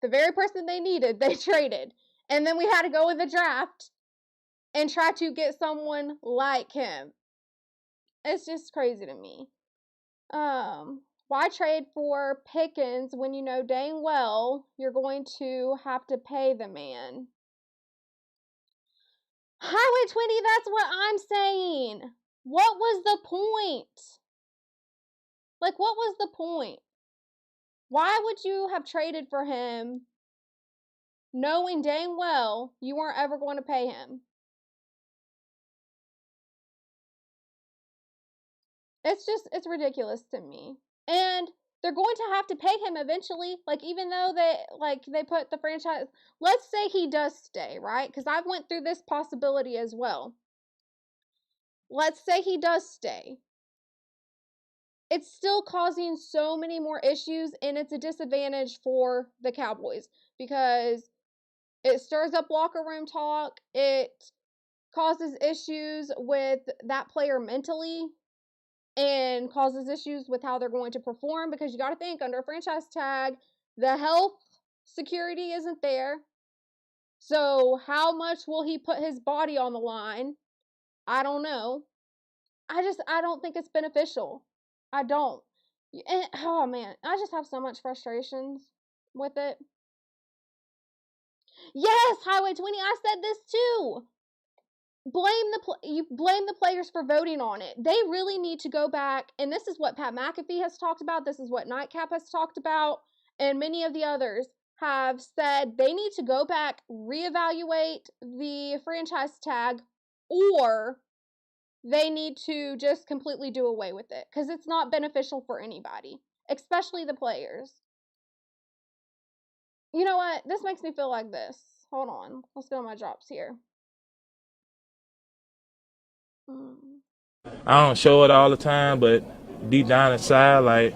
The very person they needed, they traded. And then we had to go in the draft and try to get someone like him. It's just crazy to me. Why trade for Pickens when you know dang well you're going to have to pay the man? Highway 20, that's what I'm saying. What was the point? Like, what was the point? Why would you have traded for him knowing dang well you weren't ever going to pay him? It's ridiculous to me. And they're going to have to pay him eventually. Like, even though they put the franchise, let's say he does stay, right? Because I've went through this possibility as well. Let's say he does stay. It's still causing so many more issues, and it's a disadvantage for the Cowboys because it stirs up locker room talk. It causes issues with that player mentally and causes issues with how they're going to perform, because you got to think, under a franchise tag, the health security isn't there. So how much will he put his body on the line? I don't know. I don't think it's beneficial. I don't. And, oh man, I just have so much frustrations with it. Yes, Highway 20, I said this too. You blame the players for voting on it. They really need to go back, and this is what Pat McAfee has talked about, this is what Nightcap has talked about, and many of the others have said they need to go back, reevaluate the franchise tag, or they need to just completely do away with it, because it's not beneficial for anybody, especially the players. You know what? This makes me feel like this. Hold on. Let's go to my drops here. I don't show it all the time, but deep down inside, like,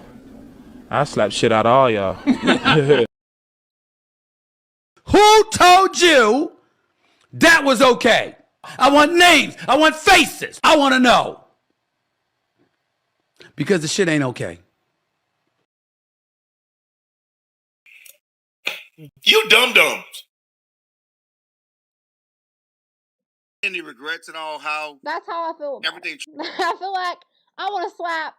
I slap shit out of all y'all. Who told you that was okay? I want names. I want faces. I want to know. Because the shit ain't okay. You dum-dums. Any regrets at all? How? That's how I feel about everything. I feel like I want to slap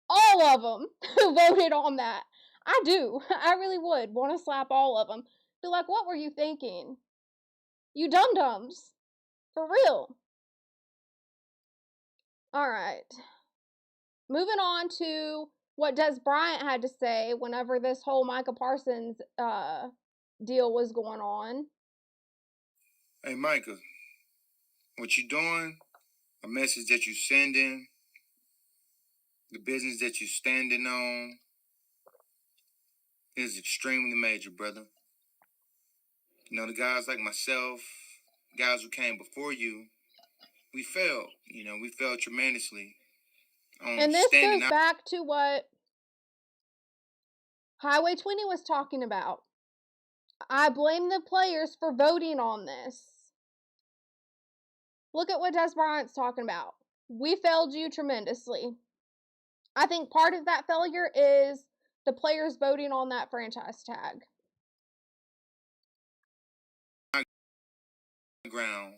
all of them who voted on that. I do. I really would want to slap all of them. Be like, what were you thinking? You dum-dums. For real. All right. Moving on to what Des Bryant had to say whenever this whole Micah Parsons deal was going on. Hey, Micah, what you doing, a message that you sending, the business that you standing on is extremely major, brother. You know, the guys like myself, guys who came before you, we failed. You know, we failed tremendously. And this goes back to what Highway 20 was talking about. I blame the players for voting on this. Look at what Des Bryant's talking about. We failed you tremendously. I think part of that failure is the players voting on that franchise tag. Ground,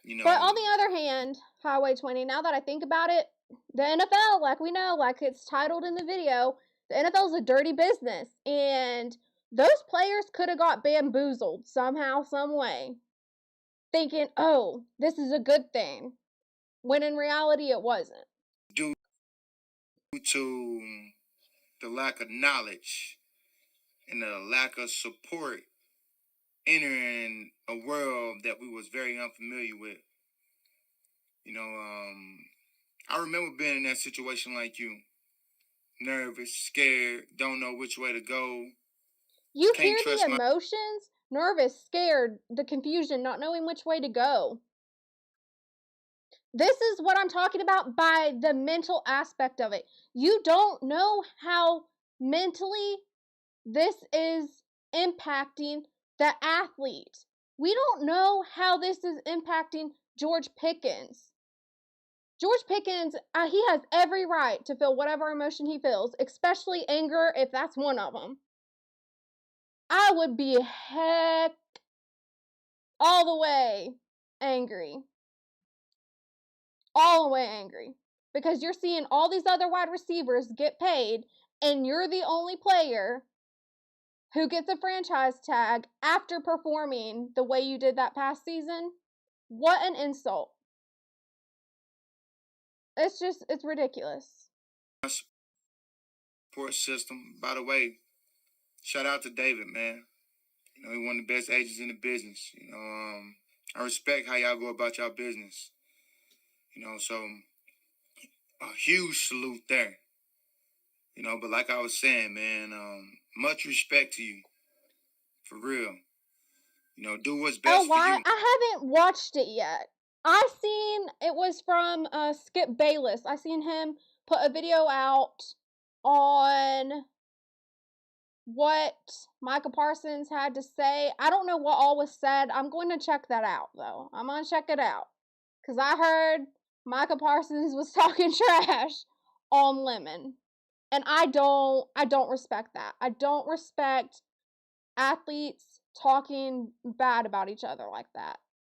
you know. But on the other hand, Highway 20, now that I think about it, the NFL, like we know, like it's titled in the video, the NFL is a dirty business. And those players could have got bamboozled somehow, some way, thinking, oh, this is a good thing, when in reality it wasn't. Due to the lack of knowledge and the lack of support entering a world that we was very unfamiliar with. You know, I remember being in that situation like you. Nervous, scared, don't know which way to go. You Can't hear trust the my emotions, nervous, scared, the confusion, not knowing which way to go. This is what I'm talking about by the mental aspect of it. You don't know how mentally this is impacting the athlete. We don't know how this is impacting George Pickens. George Pickens, he has every right to feel whatever emotion he feels, especially anger, if that's one of them. I would be heck all the way angry. All the way angry. Because you're seeing all these other wide receivers get paid, and you're the only player who gets a franchise tag after performing the way you did that past season. What an insult. It's ridiculous. support system. By the way, shout out to David, man. You know, he's one of the best agents in the business. You know, I respect how y'all go about y'all business. You know, so a huge salute there. You know, but like I was saying, man, much respect to you. For real. You know, do what's best for you. I haven't watched it yet. I seen, it was from Skip Bayless. I seen him put a video out on what Micah Parsons had to say. I don't know what all was said. I'm going to check that out, though. I'm going to check it out. Because I heard Micah Parsons was talking trash on Lemon. And I don't respect that. I don't respect athletes talking bad about each other like that.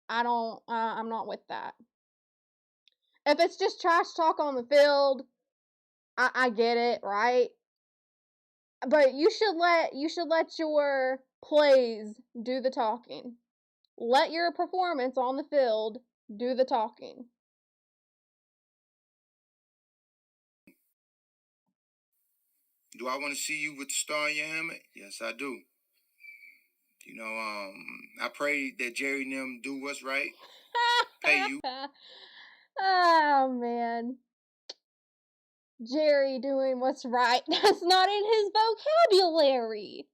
I'm not with that. If it's just trash talk on the field, I get it, right? But you should let your plays do the talking. Let your performance on the field do the talking. Do I want to see you with the star in your helmet? Yes, I do. You know, I pray that Jerry and them do what's right. Pay you. Oh, man. Jerry doing what's right. That's not in his vocabulary.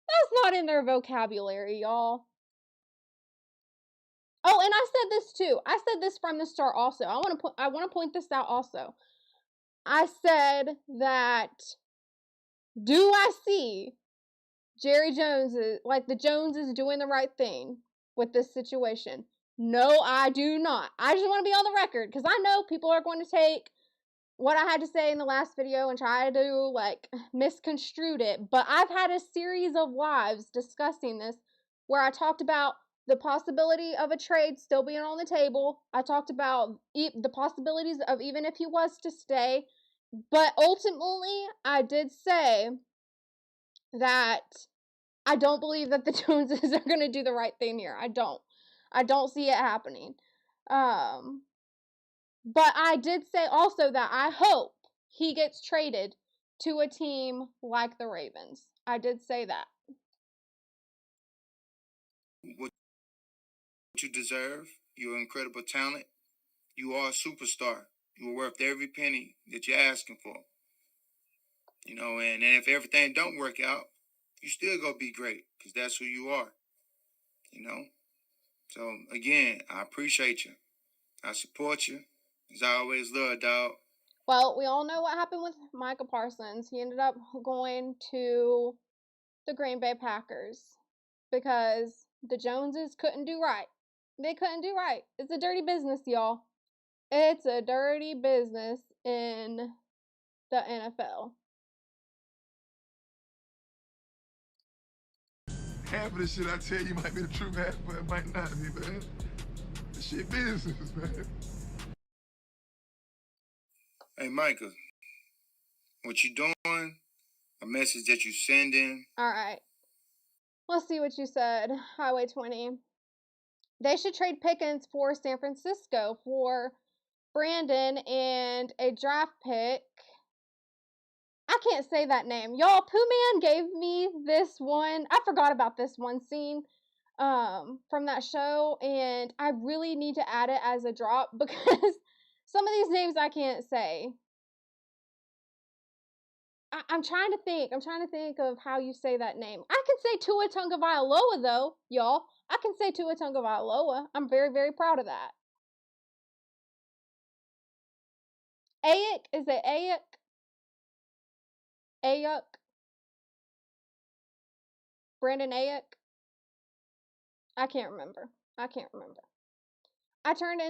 That's not in their vocabulary, y'all. Oh, and I said this too. I said this from the start also. I want to point this out also. I said that, do I see Jerry Jones, like the Joneses doing the right thing with this situation? No, I do not. I just want to be on the record because I know people are going to take what I had to say in the last video and try to like misconstrue it. But I've had a series of lives discussing this where I talked about the possibility of a trade still being on the table. I talked about the possibilities of even if he was to stay. But ultimately, I did say that I don't believe that the Joneses are going to do the right thing here. I don't see it happening. But I did say also that I hope he gets traded to a team like the Ravens. I did say that. What you deserve. You're an incredible talent. You are a superstar. You're worth every penny that you're asking for. You know, and if everything don't work out, you still gonna be great because that's who you are. You know? So, again, I appreciate you. I support you. As I always love, dog. Well, we all know what happened with Micah Parsons. He ended up going to the Green Bay Packers because the Joneses couldn't do right. They couldn't do right. It's a dirty business, y'all. It's a dirty business in the NFL. Half of the shit I tell you might be the truth, half but it might not be, man. This shit business, man. Hey, Micah, what you doing? A message that you sending? All right. Let's see what you said. Highway 20. They should trade Pickens for San Francisco for Brandon and a draft pick. I I can't say that name. Y'all, Pooh Man gave me this one. I forgot about this one scene from that show, and I really need to add it as a drop because some of these names I can't say. I'm trying to think. I'm trying to think of how you say that name. I can say Tua Tagovailoa though, y'all. I can say Tua Tagovailoa. I'm very, very proud of that. Ayuk, is it Ayuk? Ayuk? Brandon Ayuk? I can't remember. I can't remember. I tuned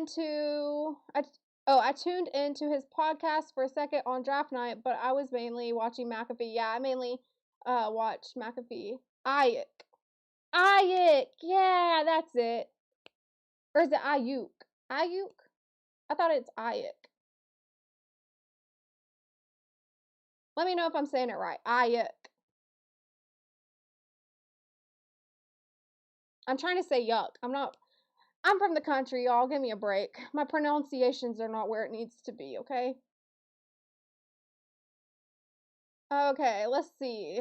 into his podcast for a second on draft night, but I was mainly watching McAfee. Yeah, I mainly watched McAfee. Ayuk. Yeah, that's it. Or is it Ayuk? Ayuk? I thought it's Ayuk. Let me know if I'm saying it right. Ayuk. I'm trying to say yuck. I'm from the country, y'all. Give me a break. My pronunciations are not where it needs to be, okay? Okay, let's see.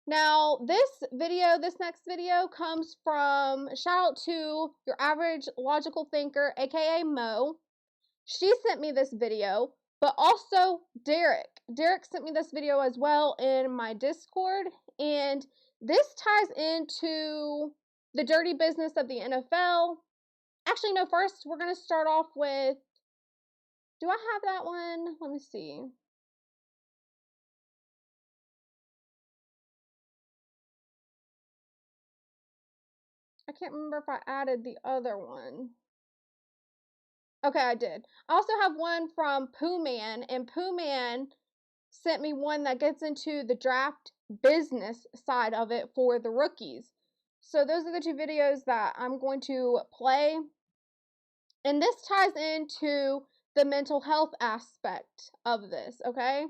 Now, this next video comes from, shout out to your average logical thinker, aka Mo. She sent me this video, but also Derek. Derek sent me this video as well in my Discord, and this ties into the dirty business of the NFL. Actually, no, first we're going to start off with, do I have that one? Let me see. I can't remember if I added the other one. Okay, I did. I also have one from Pooh Man, and Pooh Man sent me one that gets into the draft business side of it for the rookies. So those are the two videos that I'm going to play. And this ties into the mental health aspect of this, okay?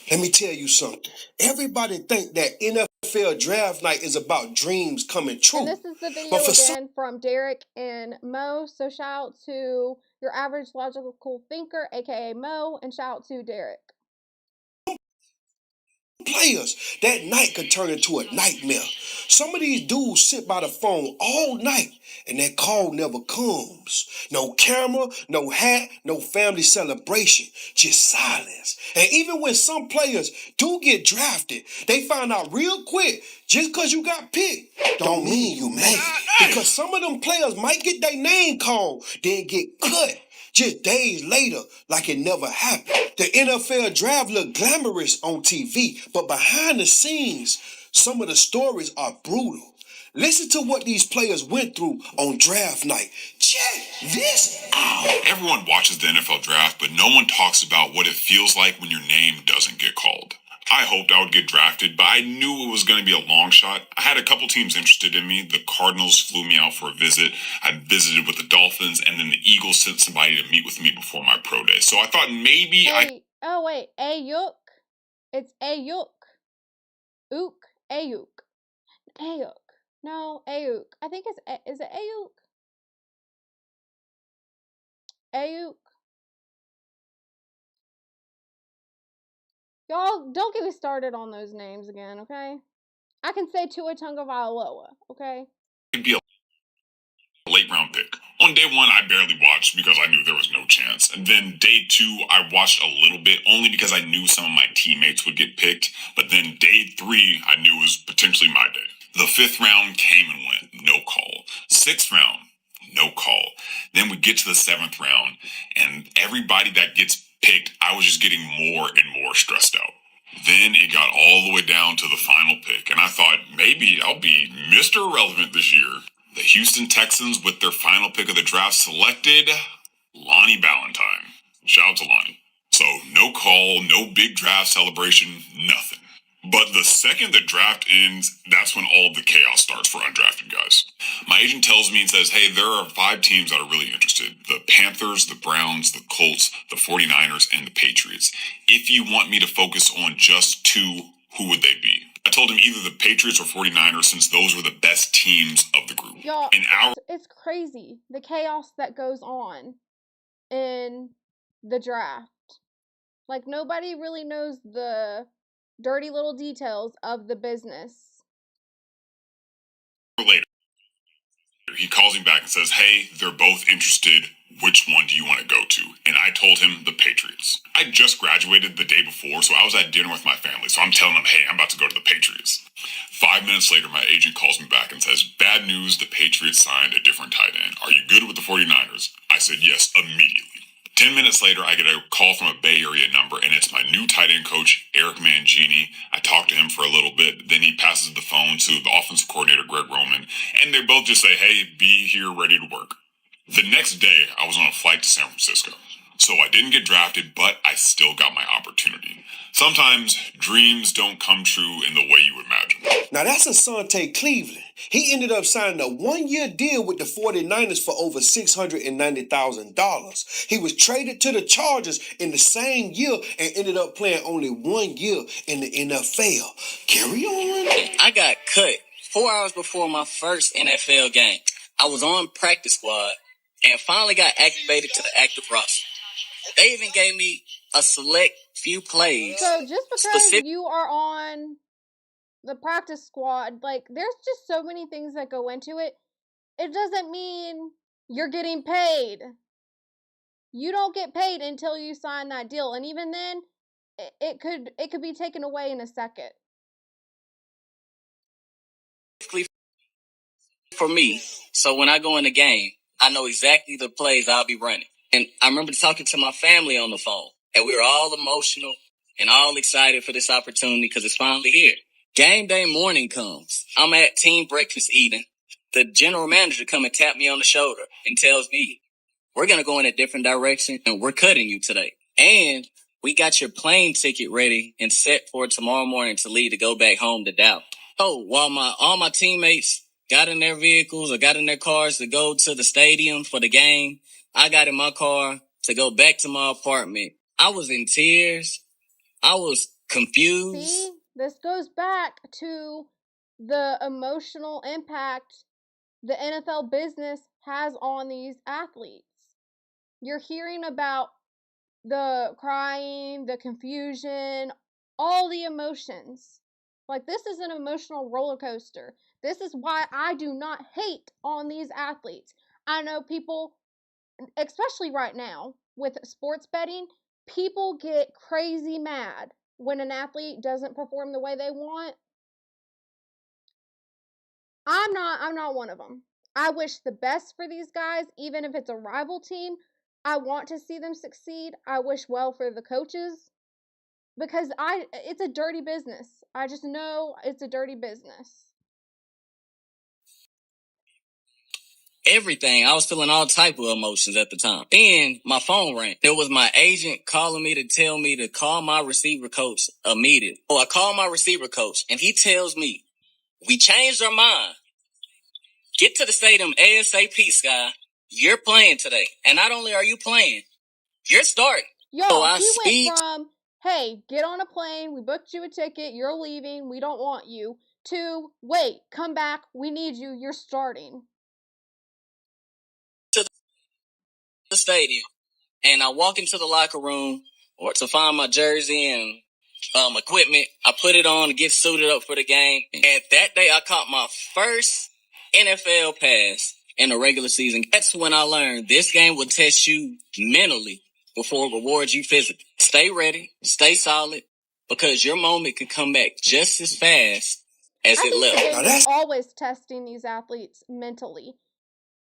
Let me tell you something. Everybody think that NFL draft night is about dreams coming true. And this is the video again from Derek and Mo. So shout out to your average logical thinker, aka Mo, and shout out to Derek. Players, that night could turn into a nightmare. Some of these dudes sit by the phone all night and that call never comes. No camera, no hat, no family celebration, just silence. And even when some players do get drafted, they find out real quick just because you got picked don't mean you made it. Because some of them players might get their name called, then get cut just days later, like it never happened. The NFL draft look glamorous on TV, but behind the scenes, some of the stories are brutal. Listen to what these players went through on draft night. Check this out. Everyone watches the NFL draft, but no one talks about what it feels like when your name doesn't get called. I hoped I would get drafted, but I knew it was going to be a long shot. I had a couple teams interested in me. The Cardinals flew me out for a visit. I visited with the Dolphins, and then the Eagles sent somebody to meet with me before my pro day. So I thought maybe Oh, wait. Ayuk. It's Ayuk. Ook. Ayuk. Ayuk. No, Ayuk. I think it's, is it Ayuk? Ayuk. Y'all, don't get me started on those names again, okay? I can say Tua Tagovailoa, okay? it'd be a late round pick. On day one, I barely watched because I knew there was no chance. And then day two, I watched a little bit only because I knew some of my teammates would get picked. But then day three, I knew it was potentially my day. The fifth round came and went, no call. Sixth round, no call. Then we get to the seventh round, and everybody that gets picked, I was just getting more and more stressed out. Then it got all the way down to the final pick, and I thought maybe I'll be Mr. Irrelevant this year. The Houston Texans, with their final pick of the draft, selected Lonnie Ballantyne. Shout out to Lonnie. So no call, no big draft celebration, nothing. But the second the draft ends, that's when all of the chaos starts for undrafted guys. My agent tells me and says, hey, there are 5 teams that are really interested. The Panthers, the Browns, the Colts, the 49ers, and the Patriots. If you want me to focus on just 2, who would they be? I told him either the Patriots or 49ers since those were the best teams of the group. Y'all, In our it's crazy, the chaos that goes on in the draft. Like, nobody really knows the dirty little details of the business. later, he calls me back and says, hey, they're both interested. Which one do you want to go to? And I told him the Patriots. I just graduated the day before, so I was at dinner with my family. So I'm telling them, hey, I'm about to go to the Patriots. 5 minutes later, my agent calls me back and says, bad news, the Patriots signed a different tight end. Are you good with the 49ers? I said yes immediately. 10 minutes later, I get a call from a Bay Area number, and it's my new tight end coach, Eric Mangini. I talk to him for a little bit. Then he passes the phone to the offensive coordinator, Greg Roman, and they both just say, hey, be here, ready to work. The next day, I was on a flight to San Francisco. So I didn't get drafted, but I still got my opportunity. Sometimes dreams don't come true in the way you imagine. Now that's Asante Cleveland. He ended up signing a 1-year deal with the 49ers for over $690,000. He was traded to the Chargers in the same year and ended up playing only 1 year in the NFL. Carry on. I got cut 4 hours before my first NFL game. I was on practice squad and finally got activated to the active roster. They even gave me a select few plays. So just because you are on the practice squad, like, there's just so many things that go into it. It doesn't mean you're getting paid. You don't get paid until you sign that deal, and even then, it could be taken away in a second. For me, so when I go in the game, I know exactly the plays I'll be running. And I remember talking to my family on the phone, and we were all emotional and all excited for this opportunity because it's finally here. Game day morning comes. I'm at team breakfast eating. The general manager come and tap me on the shoulder and tells me, we're going to go in a different direction and we're cutting you today. And we got your plane ticket ready and set for tomorrow morning to leave to go back home to Dallas. So while all my teammates got in their vehicles or got in their cars to go to the stadium for the game, I got in my car to go back to my apartment. I was in tears. I was confused. See, this goes back to the emotional impact the NFL business has on these athletes. You're hearing about the crying, the confusion, all the emotions. Like, this is an emotional roller coaster. This is why I do not hate on these athletes. I know people, especially right now with sports betting, people get crazy mad when an athlete doesn't perform the way they want. I'm not one of them. I wish the best for these guys, even if it's a rival team. I want to see them succeed. I wish well for the coaches because it's a dirty business. I just know it's a dirty business. Everything. I was feeling all type of emotions at the time. Then my phone rang. It was my agent calling me to tell me to call my receiver coach immediately. So I called my receiver coach and he tells me, we changed our mind. Get to the stadium ASAP, Sky. You're playing today. And not only are you playing, you're starting. Yo, so I he went from, hey, get on a plane, we booked you a ticket, you're leaving, we don't want you, to, wait, come back, we need you, you're starting. To the stadium. And I walk into the locker room or to find my jersey and equipment. I put it on to get suited up for the game. And that day I caught my first NFL pass in the regular season. That's when I learned this game will test you mentally before it rewards you physically. Stay ready, stay solid, because your moment can come back just as fast as it left. The game is always testing these athletes mentally.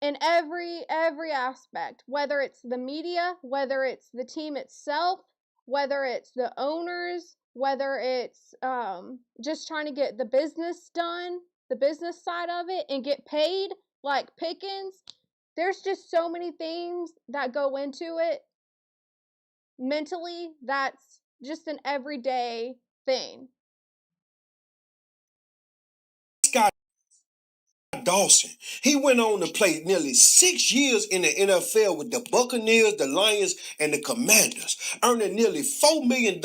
In every aspect, whether it's the media, whether it's the team itself, whether it's the owners, whether it's just trying to get the business done, the business side of it, and get paid like Pickens. There's just so many things that go into it mentally. That's just an everyday thing. Dawson. He went on to play nearly 6 years in the NFL with the Buccaneers, the Lions, and the Commanders, earning nearly $4 million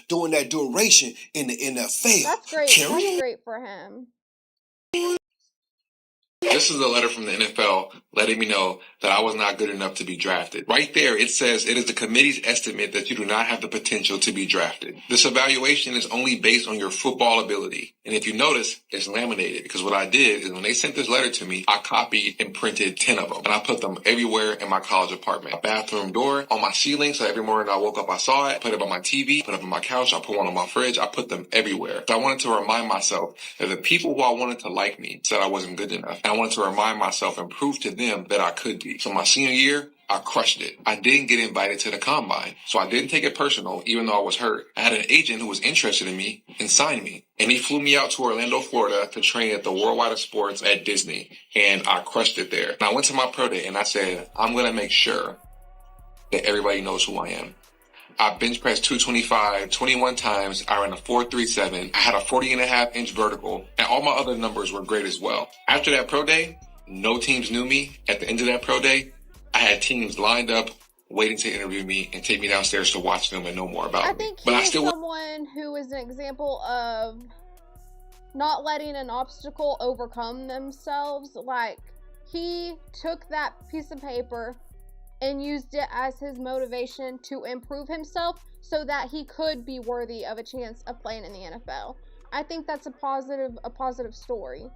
during that duration in the NFL. That's great. That's great for him. This is a letter from the NFL letting me know that I was not good enough to be drafted. Right there, it says it is the committee's estimate that you do not have the potential to be drafted. This evaluation is only based on your football ability. And if you notice, it's laminated because what I did is when they sent this letter to me, I copied and printed 10 of them. And I put them everywhere in my college apartment. My bathroom door, on my ceiling, so every morning I woke up, I saw it. Put it on my TV, put it on my couch, I put one on my fridge. I put them everywhere. So I wanted to remind myself that the people who I wanted to like me said I wasn't good enough. And I wanted to remind myself and prove to them that I could be. So my senior year, I crushed it. I didn't get invited to the combine, so I didn't take it personal, even though I was hurt. I had an agent who was interested in me and signed me. And he flew me out to Orlando, Florida to train at the Worldwide of Sports at Disney. And I crushed it there. And I went to my pro day and I said, I'm going to make sure that everybody knows who I am. I bench pressed 225 21 times. I ran a 4.37. I had a 40.5-inch vertical, and all my other numbers were great as well. After that pro day, no teams knew me. At the end of that pro day, I had teams lined up waiting to interview me and take me downstairs to watch them and know more about me. I think he's someone who is an example of not letting an obstacle overcome themselves. Like, he took that piece of paper and used it as his motivation to improve himself so that he could be worthy of a chance of playing in the NFL. I think that's a positive story.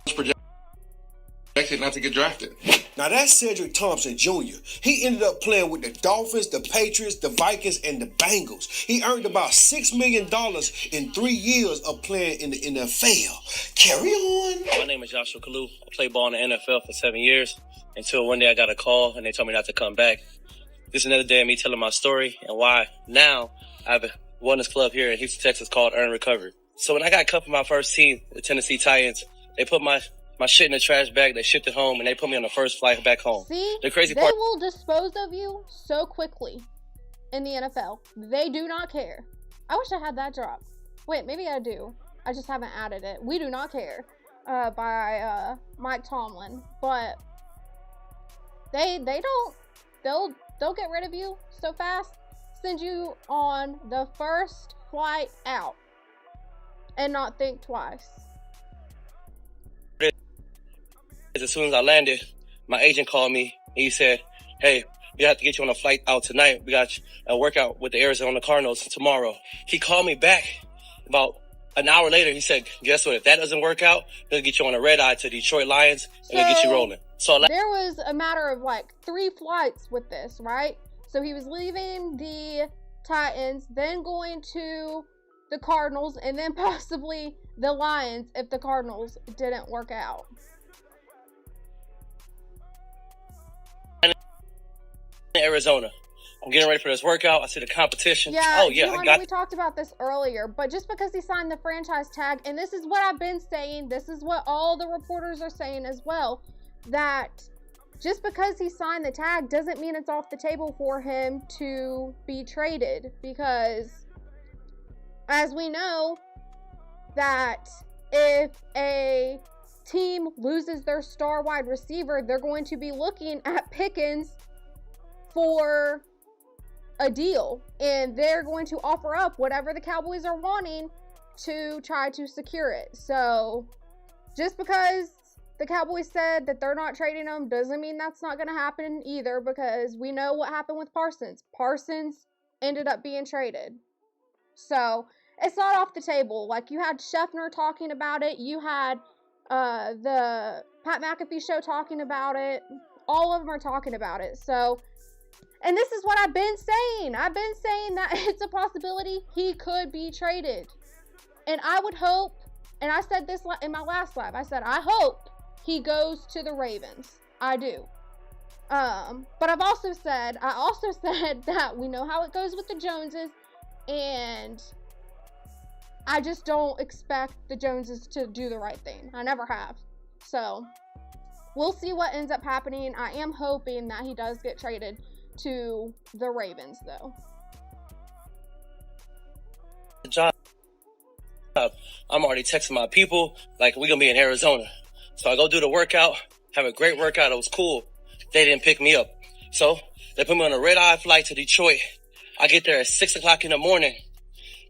Projected not to get drafted. Now that's Cedric Thompson Jr. He ended up playing with the Dolphins, the Patriots, the Vikings, and the Bengals. He earned about $6 million in 3 years of playing in the NFL. Carry on. My name is Joshua Kalu. I played ball in the NFL for 7 years until one day I got a call and they told me not to come back. This is another day of me telling my story and why now I have a wellness club here in Houston, Texas called Earn Recovery. So when I got cut from my first team, the Tennessee Titans, they put my shit in the trash bag, they shipped it home, and they put me on the first flight back home. See, the crazy they part, will dispose of you so quickly in the NFL. They do not care. I wish I had that drop. Wait, maybe I do. I just haven't added it. We do not care by Mike Tomlin, but they don't. They'll get rid of you so fast. Send you on the first flight out and not think twice. as soon as I landed, my agent called me and he said, "Hey, we have to get you on a flight out tonight. We got a workout with the Arizona Cardinals tomorrow." He called me back about an hour later. He said, "Guess what? If that doesn't work out, they'll get you on a red eye to Detroit Lions and they'll get you rolling." So there was a matter of like 3 flights with this, right? So he was leaving the Titans, then going to the Cardinals, and then possibly the Lions if the Cardinals didn't work out. Arizona. I'm getting ready for this workout. I see the competition. Yeah, oh yeah, I we talked about this earlier, but just because he signed the franchise tag, and this is what I've been saying, this is what all the reporters are saying as well, that just because he signed the tag doesn't mean it's off the table for him to be traded, because as we know, that if a team loses their star wide receiver, they're going to be looking at Pickens for a deal, and they're going to offer up whatever the Cowboys are wanting to try to secure it. So just because the Cowboys said that they're not trading him doesn't mean that's not going to happen either, because we know what happened with Parsons. Parsons ended up being traded. So it's not off the table. Like, you had Scheffner talking about it. You had the Pat McAfee show talking about it. All of them are talking about it. So, and this is what I've been saying. I've been saying that it's a possibility he could be traded. And I would hope, and I said this in my last live, I said, I hope he goes to the Ravens. I do. But I also said that we know how it goes with the Joneses, and I just don't expect the Joneses to do the right thing. I never have. So we'll see what ends up happening. I am hoping that he does get traded to the Ravens, though. Job. I'm already texting my people, like, we're going to be in Arizona. So I go do the workout, have a great workout. It was cool. They didn't pick me up. So they put me on a red-eye flight to Detroit. I get there at 6 o'clock in the morning.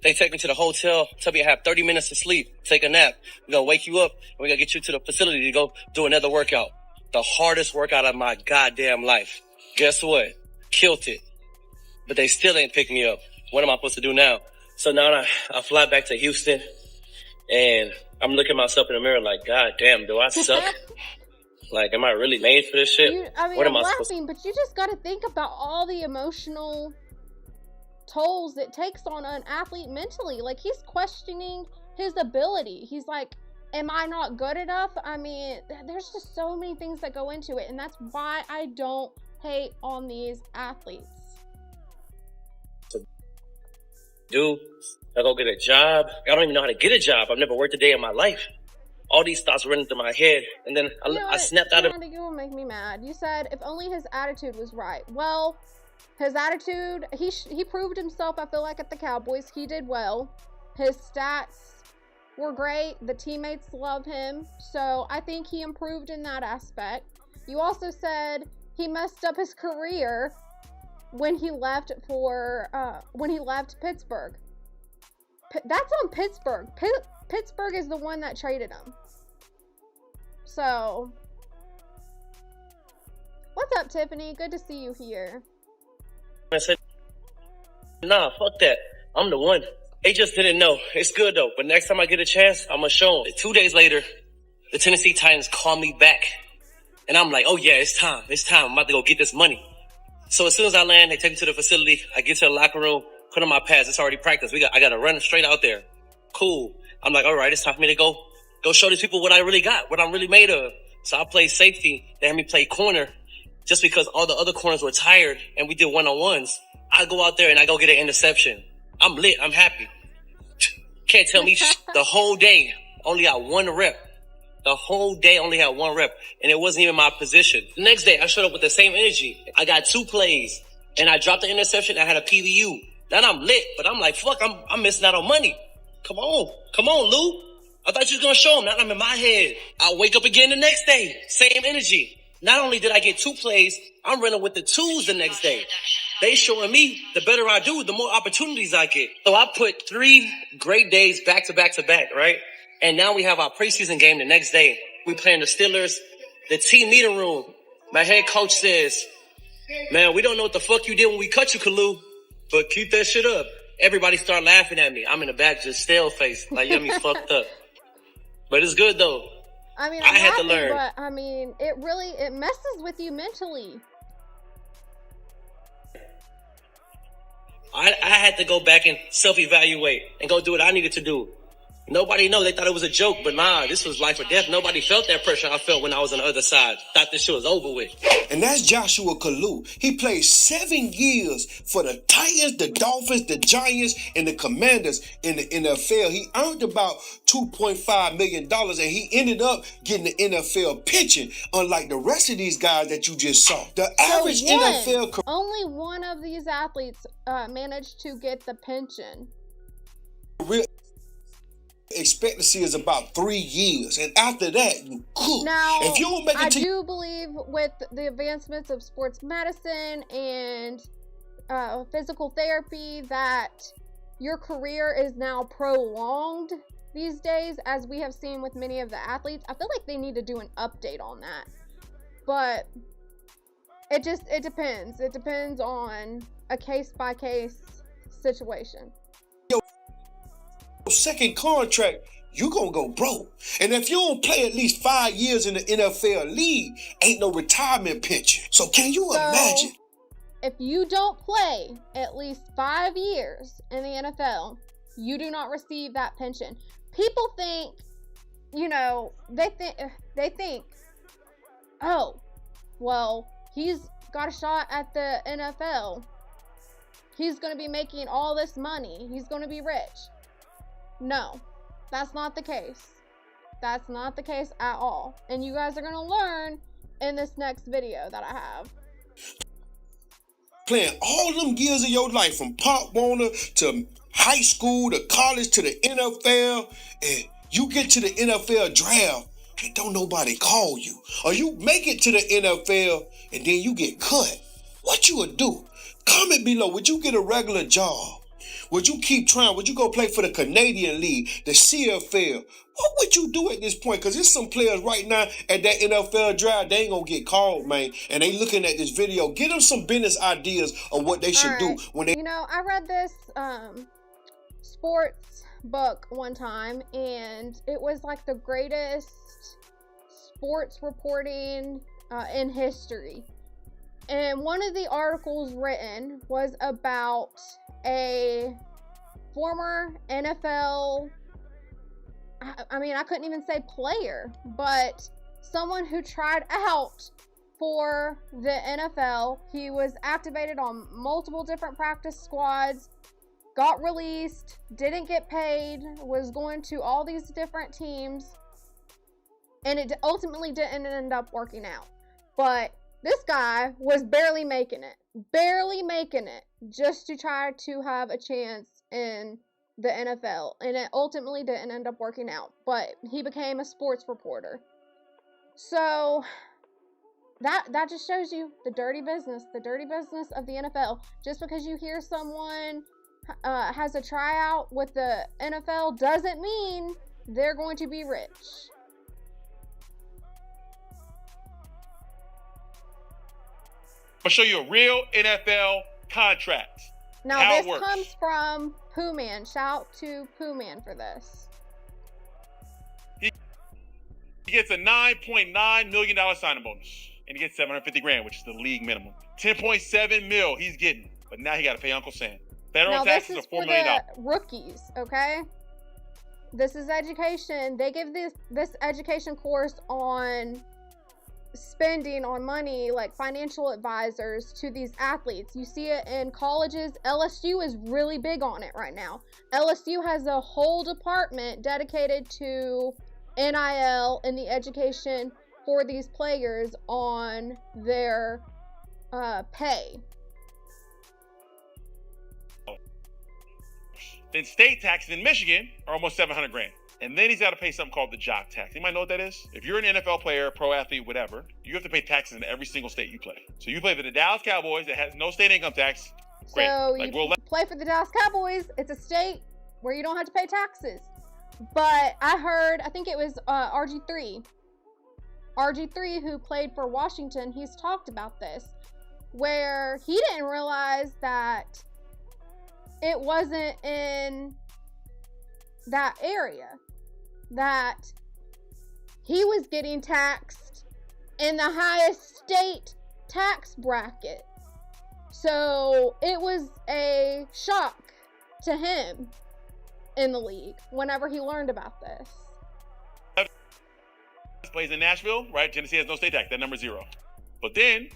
They take me to the hotel, tell me I have 30 minutes to sleep, take a nap. We're going to wake you up, and we're going to get you to the facility to go do another workout. The hardest workout of my goddamn life. Guess what? Killed it. But they still ain't picking me up. What am I supposed to do now? So now I fly back to Houston, and I'm looking at myself in the mirror like, God damn, do I suck? Like, am I really made for this shit? I'm laughing, but you just got to think about all the emotional tolls it takes on an athlete mentally. Like, he's questioning his ability. He's like, am I not good enough? I mean, there's just so many things that go into it, and that's why I don't hate on these athletes. Dude, I go get a job. I don't even know how to get a job. I've never worked a day in my life. All these thoughts running through my head, and then I snapped out of it. You will make me mad. You said if only his attitude was right. Well, his attitude, he proved himself, I feel like, at the Cowboys. He did well. His stats were great. The teammates love him. So I think he improved in that aspect. You also said he messed up his career when he left Pittsburgh. That's on Pittsburgh. Pittsburgh is the one that traded him. So, what's up, Tiffany? Good to see you here. I said, nah, fuck that. I'm the one. They just didn't know. It's good, though. But next time I get a chance, I'm going to show them. 2 days later, the Tennessee Titans call me back. And I'm like, oh, yeah, it's time. It's time. I'm about to go get this money. So as soon as I land, they take me to the facility. I get to the locker room, put on my pads. It's already practice. I got to run straight out there. Cool. I'm like, all right, it's time for me to go show these people what I really got, what I'm really made of. So I played safety. They had me play corner just because all the other corners were tired and we did one-on-ones. I go out there and I go get an interception. I'm lit. I'm happy. Can't tell me the whole day only got one rep. The whole day only had one rep, and it wasn't even my position. The next day, I showed up with the same energy. I got 2 plays, and I dropped the interception. I had a PVU. Then I'm lit, but I'm like, fuck, I'm missing out on money. Come on, Lou. I thought you was going to show him. Now I'm in my head. I wake up again the next day. Same energy. Not only did I get 2 plays, I'm running with the 2s the next day. They showing me the better I do, the more opportunities I get. So I put 3 great days back to back to back, right? And now we have our preseason game the next day. We playing the Steelers. The team meeting room. My head coach says, man, we don't know what the fuck you did when we cut you, Kalu, but keep that shit up. Everybody start laughing at me. I'm in the back just stale faced, like Yummy's fucked up. But it's good though. I mean, I had to learn. But I mean, it messes with you mentally. I had to go back and self-evaluate and go do what I needed to do. Nobody know. They thought it was a joke, but nah, this was life or death. Nobody felt that pressure I felt when I was on the other side. Thought this shit was over with. And that's Joshua Kalu. He played 7 years for the Titans, the Dolphins, the Giants, and the Commanders in the NFL. He earned about $2.5 million, and he ended up getting the NFL pension, unlike the rest of these guys that you just saw. The average NFL career. Only one of these athletes managed to get the pension. Expectancy is about 3 years, and after that, you cook. Now, if you don't make it I do believe with the advancements of sports medicine and physical therapy that your career is now prolonged these days, as we have seen with many of the athletes. I feel like they need to do an update on that, but it depends. It depends on a case-by-case situation. Second contract, you're gonna go broke. And if you don't play at least 5 years in the NFL league, ain't no retirement pension. So can you imagine? If you don't play at least 5 years in the NFL, you do not receive that pension. People think, they think, oh, well, he's got a shot at the NFL. He's going to be making all this money. He's going to be rich. No, that's not the case. That's not the case at all. And you guys are going to learn in this next video that I have. Playing all them years of your life, from Pop Warner to high school to college to the NFL, and you get to the NFL draft and don't nobody call you. Or you make it to the NFL and then you get cut. What you would do? Comment below. Would you get a regular job? Would you keep trying? Would you go play for the Canadian League, the CFL? What would you do at this point? Because there's some players right now at that NFL draft, they ain't going to get called, man. And they looking at this video. Get them some business ideas of what they should do when they... You know, I read this sports book one time, and it was like the greatest sports reporting in history. And one of the articles written was about a former NFL, I mean, I couldn't even say player, but someone who tried out for the NFL. He was activated on multiple different practice squads, got released, didn't get paid, was going to all these different teams, and it ultimately didn't end up working out. But this guy was barely making it just to try to have a chance in the NFL, and it ultimately didn't end up working out, but he became a sports reporter. So that just shows you the dirty business of the NFL. Just because you hear someone has a tryout with the NFL doesn't mean they're going to be rich. I'll show you a real NFL contract. Now this comes from Pooh Man. Shout out to Pooh Man for this. He gets a $9.9 million signing bonus, and he gets $750,000, which is the league minimum. $10.7 million he's getting, but now he got to pay Uncle Sam. Federal taxes are $4 million. This is for the rookies, okay? This is education. They give this education course on spending on money, like financial advisors to these athletes. You see it in colleges. LSU is really big on it right now. LSU has a whole department dedicated to NIL and the education for these players on their pay. Then state taxes in Michigan are almost $700,000. And then he's got to pay something called the job tax. You might know what that is? If you're an NFL player, pro athlete, whatever, you have to pay taxes in every single state you play. So you play for the Dallas Cowboys that has no state income tax. Great. So you play for the Dallas Cowboys. It's a state where you don't have to pay taxes. But I heard, I think it was RG3, who played for Washington, he's talked about this, where he didn't realize that it wasn't in that area, that he was getting taxed in the highest state tax bracket. So it was a shock to him in the league whenever he learned about this. Plays in Nashville, right? Tennessee has no state tax. That number's 0. But then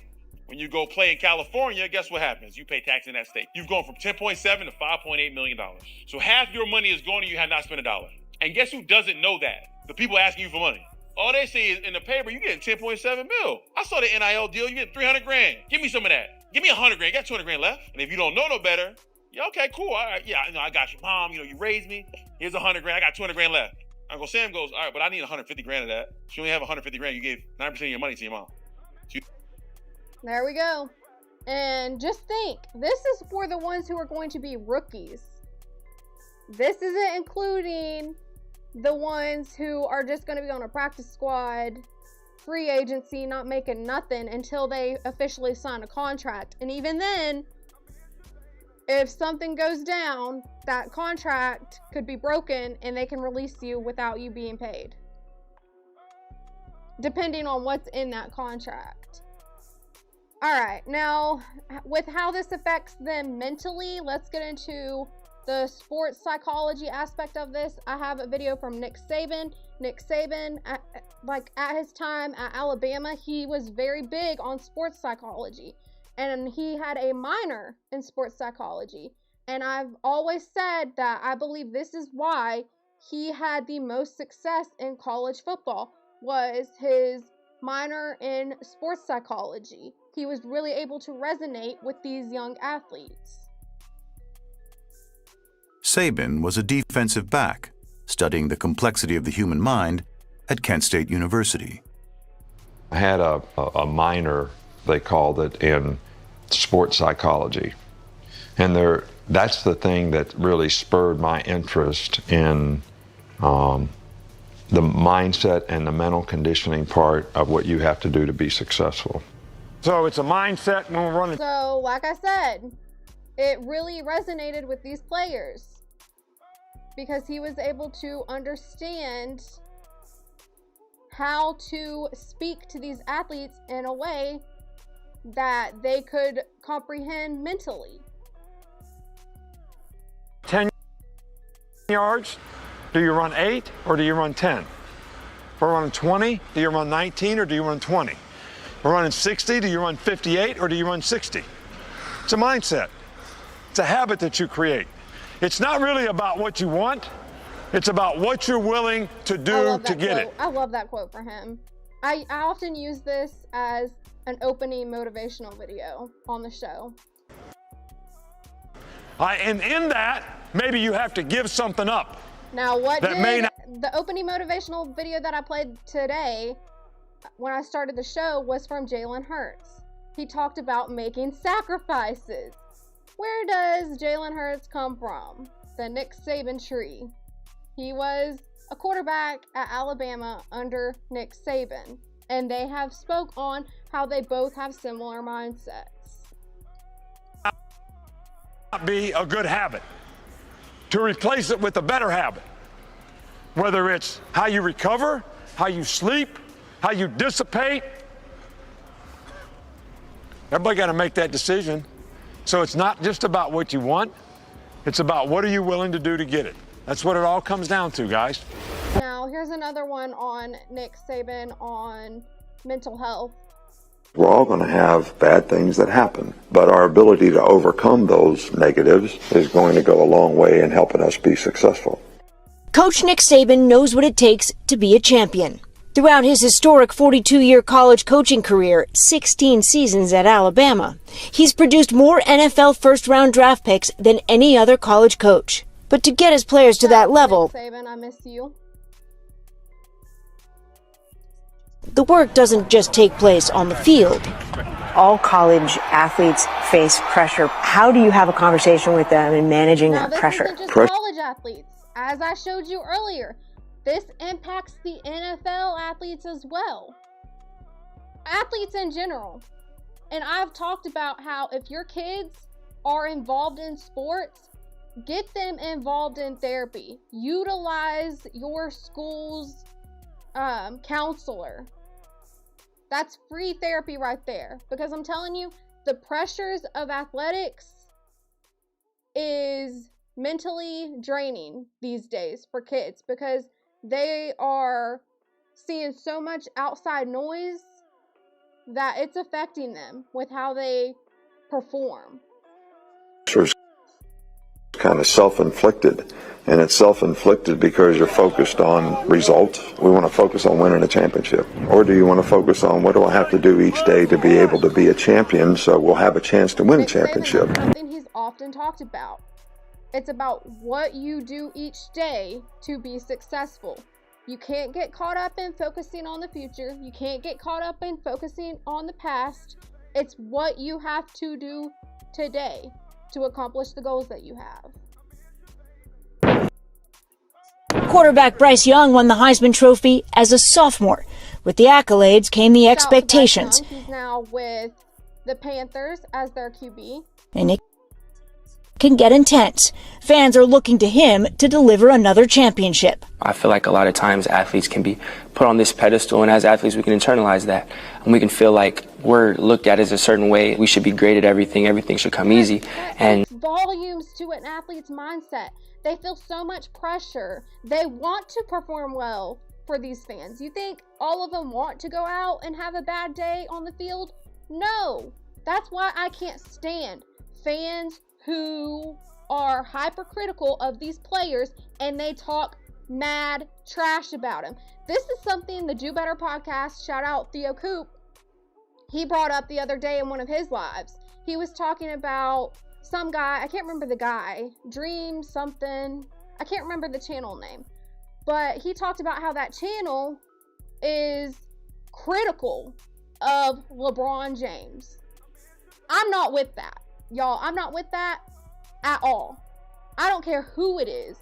when you go play in California, guess what happens? You pay tax in that state. You've gone from $10.7 to $5.8 million. So half your money is going to you have not spent $1. And guess who doesn't know that? The people asking you for money. All they see is in the paper, you getting $10.7 million. I saw the NIL deal, you get $300,000. Give me some of that. Give me $100,000. Got $200,000 left. And if you don't know no better, yeah, okay, cool. All right, yeah, I got you, Mom. You raised me. Here's $100,000. I got $200,000 left. Uncle Sam goes, all right, but I need $150,000 of that. So you only have $150,000. You gave 9% of your money to your mom. There we go. And just think, this is for the ones who are going to be rookies. This isn't including the ones who are just going to be on a practice squad, free agency, not making nothing until they officially sign a contract. And even then, if something goes down, that contract could be broken and they can release you without you being paid, depending on what's in that contract. All right, now with how this affects them mentally, let's get into the sports psychology aspect of this. I have a video from Nick Saban. Nick Saban, at his time at Alabama, he was very big on sports psychology, and he had a minor in sports psychology. And I've always said that I believe this is why he had the most success in college football, was his minor in sports psychology. He was really able to resonate with these young athletes. Saban was a defensive back, studying the complexity of the human mind at Kent State University. I had a minor, they called it, in sports psychology. And that's the thing that really spurred my interest in the mindset and the mental conditioning part of what you have to do to be successful. So it's a mindset when we're running. So, like I said, it really resonated with these players because he was able to understand how to speak to these athletes in a way that they could comprehend mentally. 10 yards, do you run 8 or do you run 10? If we're running 20, do you run 19 or do you run 20? If we're running 60, do you run 58 or do you run 60? It's a mindset. It's a habit that you create. It's not really about what you want. It's about what you're willing to do to get it. I love that quote for him. I often use this as an opening motivational video on the show. And in that, maybe you have to give something up. Now, what that may not the opening motivational video that I played today when I started the show was from Jalen Hurts. He talked about making sacrifices. Where does Jalen Hurts come from? The Nick Saban tree. He was a quarterback at Alabama under Nick Saban, and they have spoke on how they both have similar mindsets. be a good habit, to replace it with a better habit, whether it's how you recover, how you sleep, how you dissipate. Everybody got to make that decision. So it's not just about what you want, it's about what are you willing to do to get it. That's what it all comes down to, guys. Now, here's another one on Nick Saban on mental health. We're all going to have bad things that happen, but our ability to overcome those negatives is going to go a long way in helping us be successful. Coach Nick Saban knows what it takes to be a champion. Throughout his historic 42-year college coaching career, 16 seasons at Alabama, he's produced more NFL first-round draft picks than any other college coach. But to get his players to that level, Nick Saban, I miss you. the work doesn't just take place on the field. All college athletes face pressure. How do you have a conversation with them in managing Now, that pressure? Isn't just college athletes. As I showed you earlier, this impacts the NFL athletes as well. Athletes in general. And I've talked about how if your kids are involved in sports, get them involved in therapy. Utilize your school's counselor. That's free therapy right there. Because I'm telling you, the pressures of athletics is mentally draining these days for kids because they are seeing so much outside noise that it's affecting them with how they perform. It's kind of self-inflicted, and it's self-inflicted because you're focused on results. We want to focus on winning a championship. Or do you want to focus on what do I have to do each day to be able to be a champion so we'll have a chance to win a championship? That's something he's often talked about. It's about what you do each day to be successful. You can't get caught up in focusing on the future. You can't get caught up in focusing on the past. It's what you have to do today to accomplish the goals that you have. Quarterback Bryce Young won the Heisman Trophy as a sophomore. With the accolades came the expectations. He's now with the Panthers as their QB. And it can get intense. Fans are looking to him to deliver another championship. I feel like a lot of times athletes can be put on this pedestal, and as athletes we can internalize that. And we can feel like we're looked at as a certain way. We should be great at everything. Everything should come easy. And volumes to an athlete's mindset. They feel so much pressure. They want to perform well for these fans. You think all of them want to go out and have a bad day on the field? No. That's why I can't stand fans who are hypercritical of these players and they talk mad trash about them. This is something the Do Better podcast, shout out Theo Coop, he brought up the other day in one of his lives. He was talking about some guy, I can't remember the guy, Dream something, I can't remember the channel name, but he talked about how that channel is critical of LeBron James. I'm not with that, y'all. I'm not with that at all. I don't care who it is.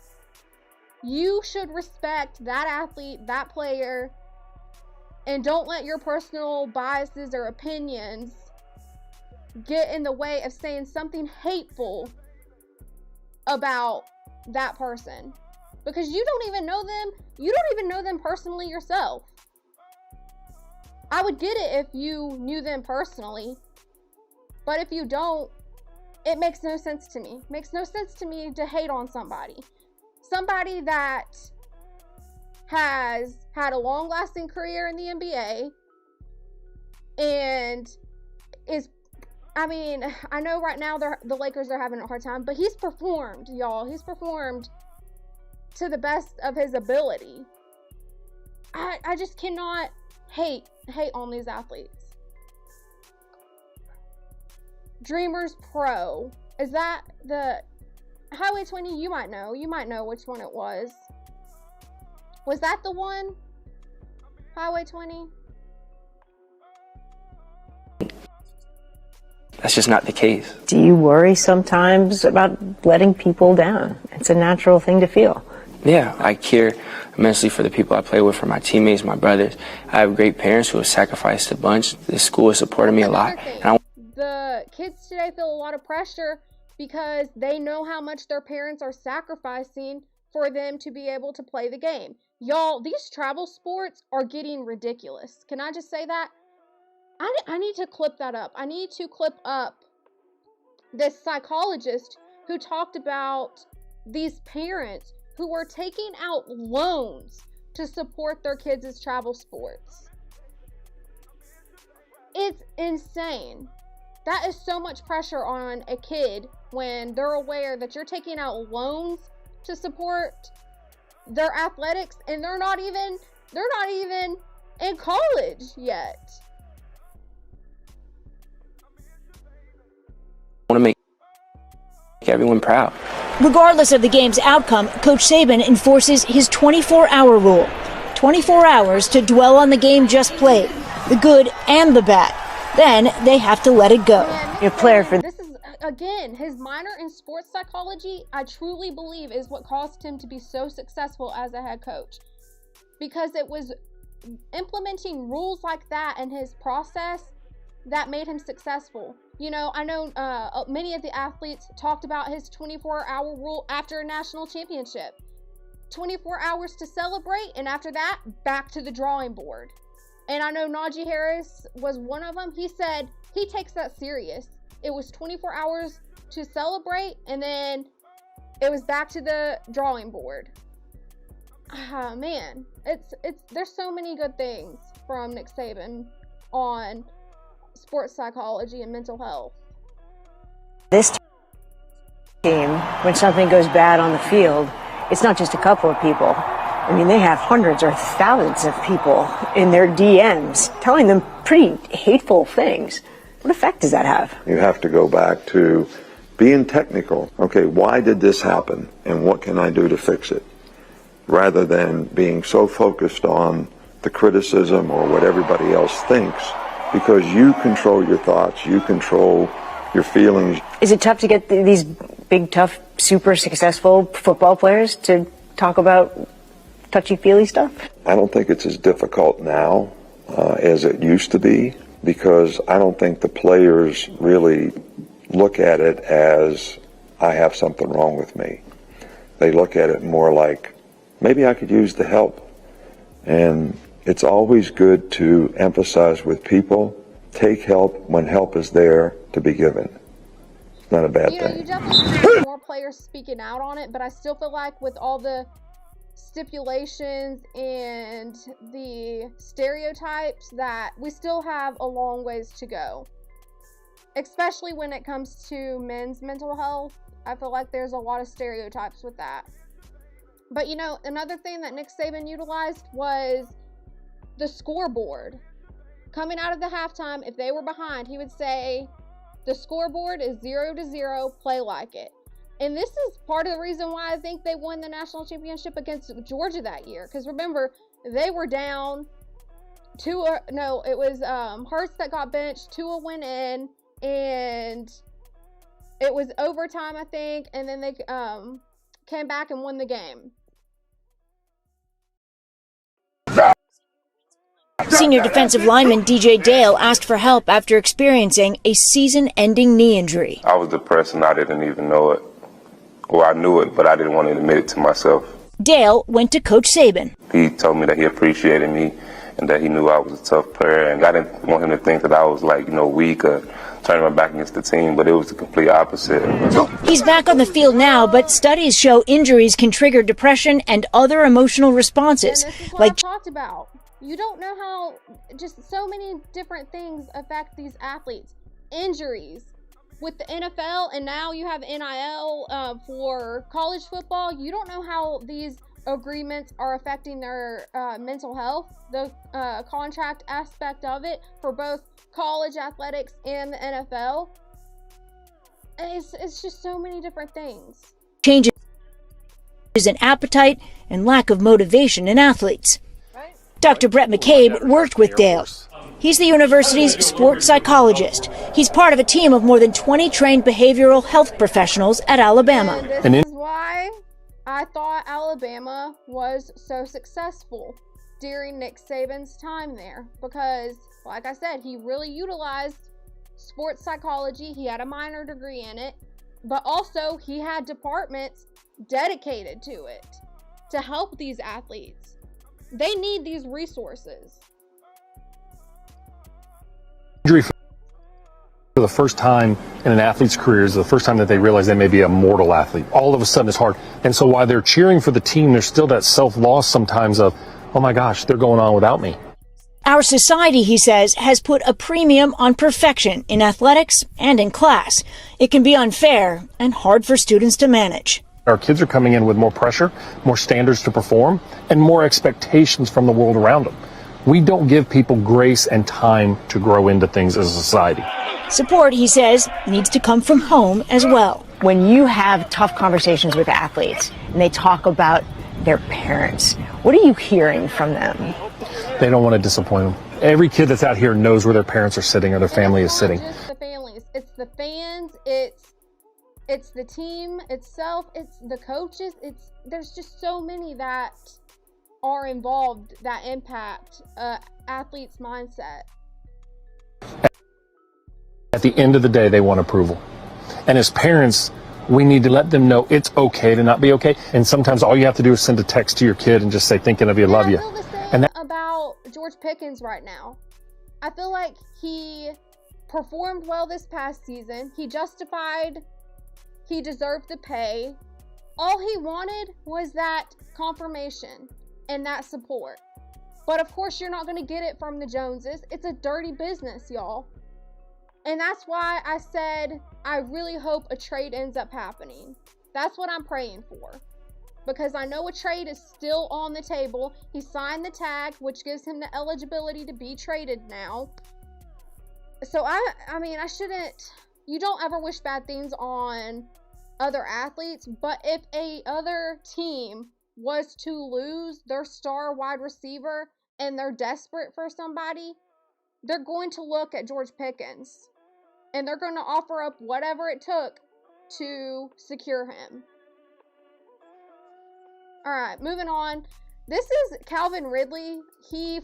You should respect that athlete, that player, and don't let your personal biases or opinions get in the way of saying something hateful about that person. Because you don't even know them. You don't even know them personally yourself. I would get it if you knew them personally. But if you don't, it makes no sense to me. It makes no sense to me to hate on somebody. Somebody that has had a long-lasting career in the NBA and is, I mean, I know right now the Lakers are having a hard time, but he's performed, y'all. He's performed to the best of his ability. I just cannot hate on these athletes. Dreamers Pro. Is that the Highway 20? You might know which one it was. Was that the one? Highway 20? That's just not the case. Do you worry sometimes about letting people down? It's a natural thing to feel. Yeah, I care immensely for the people I play with, for my teammates, my brothers. I have great parents who have sacrificed a bunch. This school has supported me a lot. And the kids today feel a lot of pressure because they know how much their parents are sacrificing for them to be able to play the game. Y'all, these travel sports are getting ridiculous. Can I just say that? I need to clip that up. I need to clip up this psychologist who talked about these parents who were taking out loans to support their kids' travel sports. It's insane. That is so much pressure on a kid when they're aware that you're taking out loans to support their athletics and they're not even in college yet. I want to make everyone proud. Regardless of the game's outcome, Coach Saban enforces his 24-hour rule. 24 hours to dwell on the game just played, the good and the bad. Then they have to let it go. Your player for this is, again, his minor in sports psychology, I truly believe is what caused him to be so successful as a head coach. Because it was implementing rules like that in his process that made him successful. You know, I know many of the athletes talked about his 24-hour rule after a national championship. 24 hours to celebrate, and after that, back to the drawing board. And I know Najee Harris was one of them. He said he takes that serious. It was 24 hours to celebrate, and then it was back to the drawing board. Man, there's so many good things from Nick Saban on sports psychology and mental health. this team, when something goes bad on the field, it's not just a couple of people. I mean, they have hundreds or thousands of people in their DMs telling them pretty hateful things. What effect does that have? You have to go back to being technical. Okay, why did this happen and what can I do to fix it? Rather than being so focused on the criticism or what everybody else thinks, because you control your thoughts, you control your feelings. Is it tough to get these big, tough, super successful football players to talk about touchy-feely stuff? I don't think it's as difficult now as it used to be, because I don't think the players really look at it as I have something wrong with me. They look at it more like, maybe I could use the help. And it's always good to emphasize with people, take help when help is there to be given. It's not a bad thing. You definitely see more players speaking out on it, but I still feel like with all the stipulations and the stereotypes that we still have a long ways to go, especially when it comes to men's mental health. I feel like there's a lot of stereotypes with that. But you know, another thing that Nick Saban utilized was the scoreboard. Coming out of the halftime, if they were behind, he would say, the scoreboard is 0-0, play like it. And this is part of the reason why I think they won the national championship against Georgia that year. Because remember, they were down it was Hurts that got benched. Tua went in, and it was overtime, I think, and then they came back and won the game. Senior defensive lineman DJ Dale asked for help after experiencing a season-ending knee injury. I was depressed and I didn't even know it. Well, I knew it, but I didn't want to admit it to myself. Dale went to Coach Saban. He told me that he appreciated me and that he knew I was a tough player, and I didn't want him to think that I was weak or turning my back against the team, but it was the complete opposite. He's back on the field now, but studies show injuries can trigger depression and other emotional responses. And this is what I talked about. You don't know how just so many different things affect these athletes. Injuries with the NFL, and now you have NIL for college football. You don't know how these agreements are affecting their mental health, the contract aspect of it for both college athletics and the NFL. It's just so many different things. Changes in appetite and lack of motivation in athletes. Dr. Brett McCabe worked with Dale. He's the university's sports psychologist. He's part of a team of more than 20 trained behavioral health professionals at Alabama. And this is why I thought Alabama was so successful during Nick Saban's time there. Because, like I said, he really utilized sports psychology. He had a minor degree in it. But also, he had departments dedicated to it to help these athletes. They need these resources. Injury for the first time in an athlete's career is the first time that they realize they may be a mortal athlete. All of a sudden it's hard. And so while they're cheering for the team, there's still that self-loss sometimes of, oh my gosh, they're going on without me. Our society, he says, has put a premium on perfection in athletics and in class. It can be unfair and hard for students to manage. Our kids are coming in with more pressure, more standards to perform, and more expectations from the world around them. We don't give people grace and time to grow into things as a society. Support, he says, needs to come from home as well. When you have tough conversations with athletes and they talk about their parents, what are you hearing from them? They don't want to disappoint them. Every kid that's out here knows where their parents are sitting or their family is sitting. It's not just the families, it's the fans, it's the team itself, it's the coaches, there's just so many that are involved that impact athletes' mindset. At the end of the day, they want approval. And as parents, we need to let them know it's okay to not be okay. And sometimes all you have to do is send a text to your kid and just say, thinking of you, love you. I feel the same about George Pickens right now. I feel like he performed well this past season. He deserved the pay. All he wanted was that confirmation and that support. But of course, you're not going to get it from the Joneses. It's a dirty business, y'all. And that's why I said I really hope a trade ends up happening. That's what I'm praying for. Because I know a trade is still on the table. He signed the tag, which gives him the eligibility to be traded now. So I mean, you don't ever wish bad things on other athletes, but if a other team was to lose their star wide receiver and they're desperate for somebody, they're going to look at George Pickens and they're going to offer up whatever it took to secure him. All right, moving on. This is Calvin Ridley. He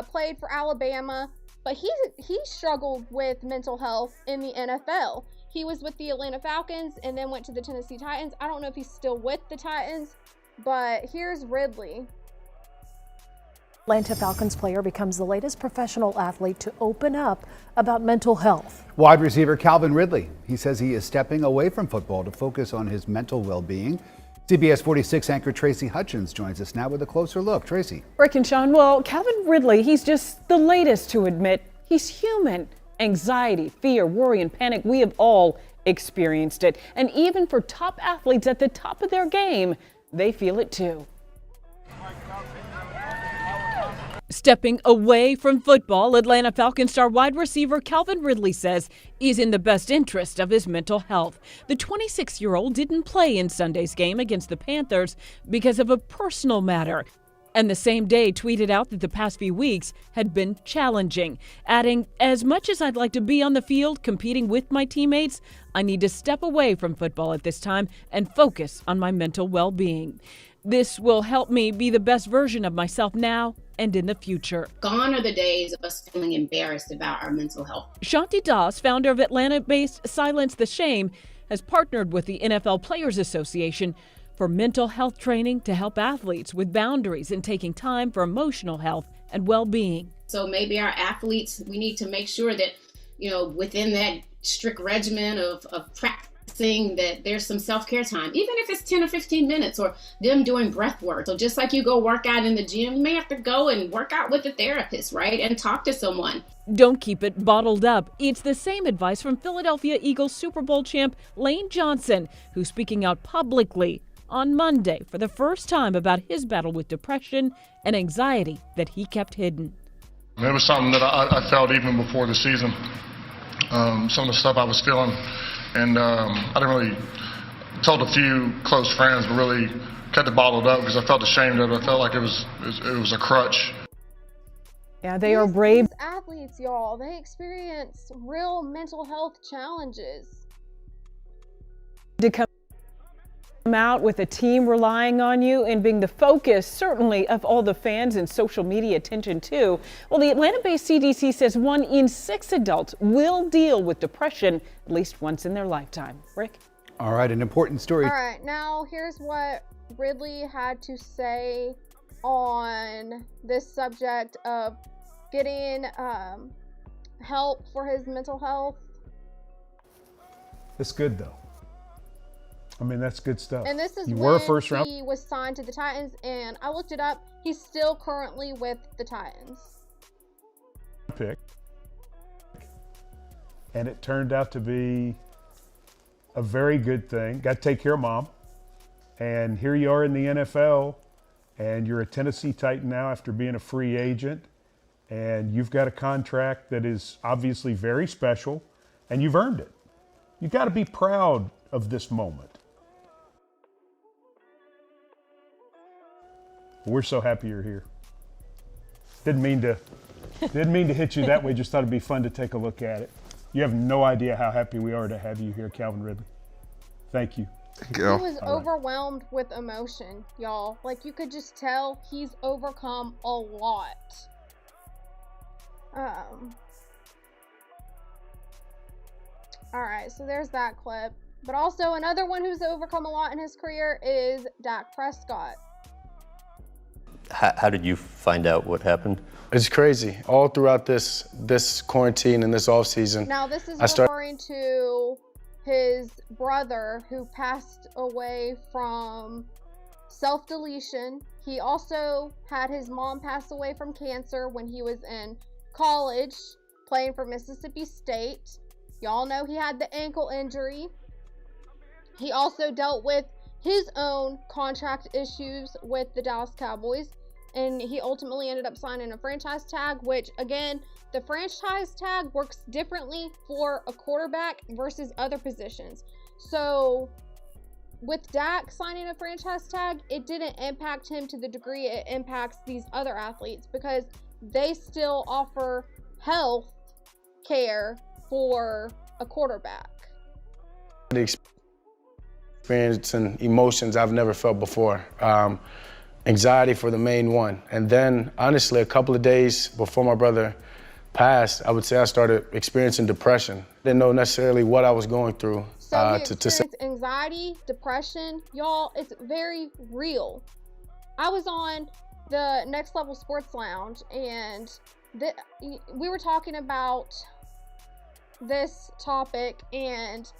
played for Alabama, but he struggled with mental health in the NFL. He was with the Atlanta Falcons and then went to the Tennessee Titans. I don't know if he's still with the Titans, but here's Ridley. Atlanta Falcons player becomes the latest professional athlete to open up about mental health. Wide receiver Calvin Ridley. He says he is stepping away from football to focus on his mental well-being. CBS 46 anchor Tracy Hutchins joins us now with a closer look. Tracy. Rick and Sean, well, Calvin Ridley, he's just the latest to admit he's human. Anxiety, fear, worry, and panic, we have all experienced it. And even for top athletes at the top of their game, they feel it too. Stepping away from football, Atlanta Falcons star wide receiver Calvin Ridley says is in the best interest of his mental health. The 26-year-old didn't play in Sunday's game against the Panthers because of a personal matter. And the same day tweeted out that the past few weeks had been challenging, adding, "As much as I'd like to be on the field competing with my teammates, I need to step away from football at this time and focus on my mental well-being. This will help me be the best version of myself now and in the future." Gone are the days of us feeling embarrassed about our mental health. Shanti Das, founder of Atlanta-based Silence the Shame, has partnered with the NFL Players Association for mental health training to help athletes with boundaries and taking time for emotional health and well-being. So maybe our athletes, we need to make sure that, within that strict regimen of practicing, that there's some self-care time, even if it's 10 or 15 minutes, or them doing breath work. So just like you go work out in the gym, you may have to go and work out with a therapist, right? And talk to someone. Don't keep it bottled up. It's the same advice from Philadelphia Eagles Super Bowl champ Lane Johnson, who's speaking out publicly on Monday for the first time about his battle with depression and anxiety that he kept hidden. It was something that I felt even before the season. Some of the stuff I was feeling, and I didn't really told a few close friends, but really kept it bottled up because I felt ashamed of it. I felt like it was a crutch. Yeah, they are brave. These athletes, y'all, they experience real mental health challenges. To come out with a team relying on you and being the focus, certainly, of all the fans and social media attention too. Well, the Atlanta-based CDC says 1 in 6 adults will deal with depression at least once in their lifetime. Rick? All right, an important story. All right, now here's what Ridley had to say on this subject of getting help for his mental health. That's good, though. I mean, that's good stuff. And this is you when were first round he was signed to the Titans, and I looked it up. He's still currently with the Titans. pick, and it turned out to be a very good thing. Got to take care of mom, and here you are in the NFL, and you're a Tennessee Titan now after being a free agent, and you've got a contract that is obviously very special, and you've earned it. You've got to be proud of this moment. We're so happy you're here. Didn't mean to hit you that way. Just thought it'd be fun to take a look at it. You have no idea how happy we are to have you here, Calvin Ridley. Thank you. He was overwhelmed with emotion, y'all. Like, you could just tell he's overcome a lot. Alright, so there's that clip. But also another one who's overcome a lot in his career is Dak Prescott. How did you find out what happened? It's crazy. All throughout this quarantine and this off season. Now this is referring to his brother who passed away from self-deletion. He also had his mom pass away from cancer when he was in college playing for Mississippi State. Y'all know he had the ankle injury. He also dealt with his own contract issues with the Dallas Cowboys, and he ultimately ended up signing a franchise tag, which, again, the franchise tag works differently for a quarterback versus other positions. So with Dak signing a franchise tag, it didn't impact him to the degree it impacts these other athletes, because they still offer health care for a quarterback. The experience and emotions I've never felt before. Anxiety for the main one. And then, honestly, a couple of days before my brother passed, I would say I started experiencing depression. Didn't know necessarily what I was going through. So he experienced anxiety, depression. Y'all, it's very real. I was on the Next Level Sports Lounge, and we were talking about this topic, and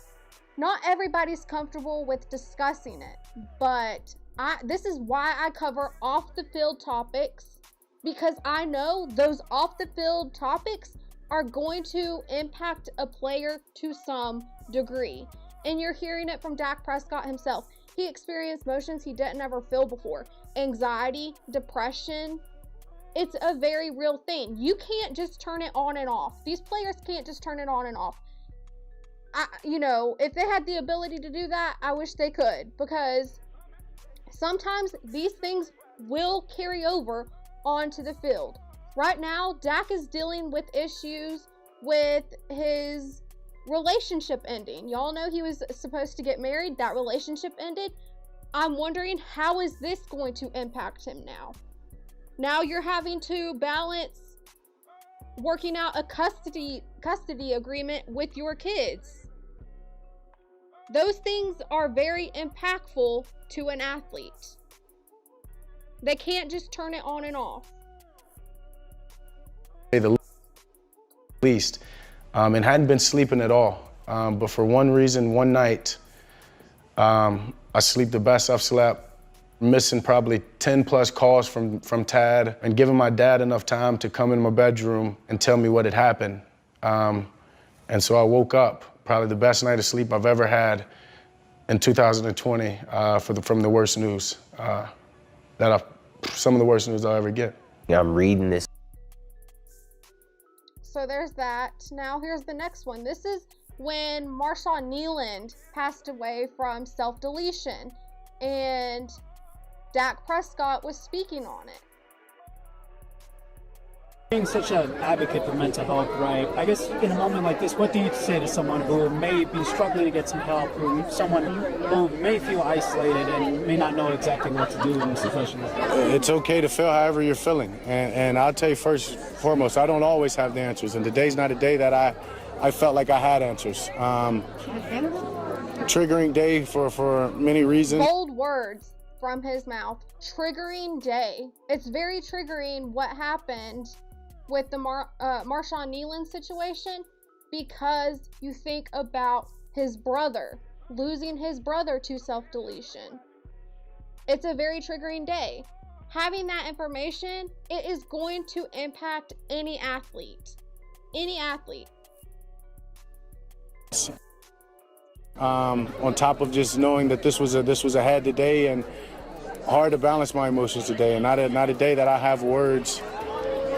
not everybody's comfortable with discussing it, but this is why I cover off-the-field topics, because I know those off-the-field topics are going to impact a player to some degree. And you're hearing it from Dak Prescott himself. He experienced emotions he didn't ever feel before. Anxiety, depression. It's a very real thing. You can't just turn it on and off. These players can't just turn it on and off. If they had the ability to do that, I wish they could, because sometimes these things will carry over onto the field. Right now, Dak is dealing with issues with his relationship ending. Y'all know he was supposed to get married. That relationship ended. I'm wondering, how is this going to impact him now? Now you're having to balance working out a custody agreement with your kids. Those things are very impactful to an athlete. They can't just turn it on and off. The least, and hadn't been sleeping at all. But for one reason, one night, I sleep the best I've slept, missing probably 10 plus calls from Tad, and giving my dad enough time to come in my bedroom and tell me what had happened. And so I woke up, probably the best night of sleep I've ever had in 2020 from the worst news some of the worst news I'll ever get. Yeah, I'm reading this. So there's that. Now here's the next one. This is when Marshawn Kneeland passed away from self-deletion, and Dak Prescott was speaking on it. Being such an advocate for mental health, right? I guess in a moment like this, what do you say to someone who may be struggling to get some help, someone who may feel isolated and may not know exactly what to do in a situation like that? It's okay to feel however you're feeling. And I'll tell you first and foremost, I don't always have the answers. And today's not a day that I felt like I had answers. Triggering day for many reasons. Bold words from his mouth. Triggering day. It's very triggering what happened with the Marshawn Kneeland situation, because you think about his brother, losing his brother to self-deletion. It's a very triggering day. Having that information, it is going to impact any athlete. Any athlete. On top of just knowing that this was a had today, and hard to balance my emotions today, and not a day that I have words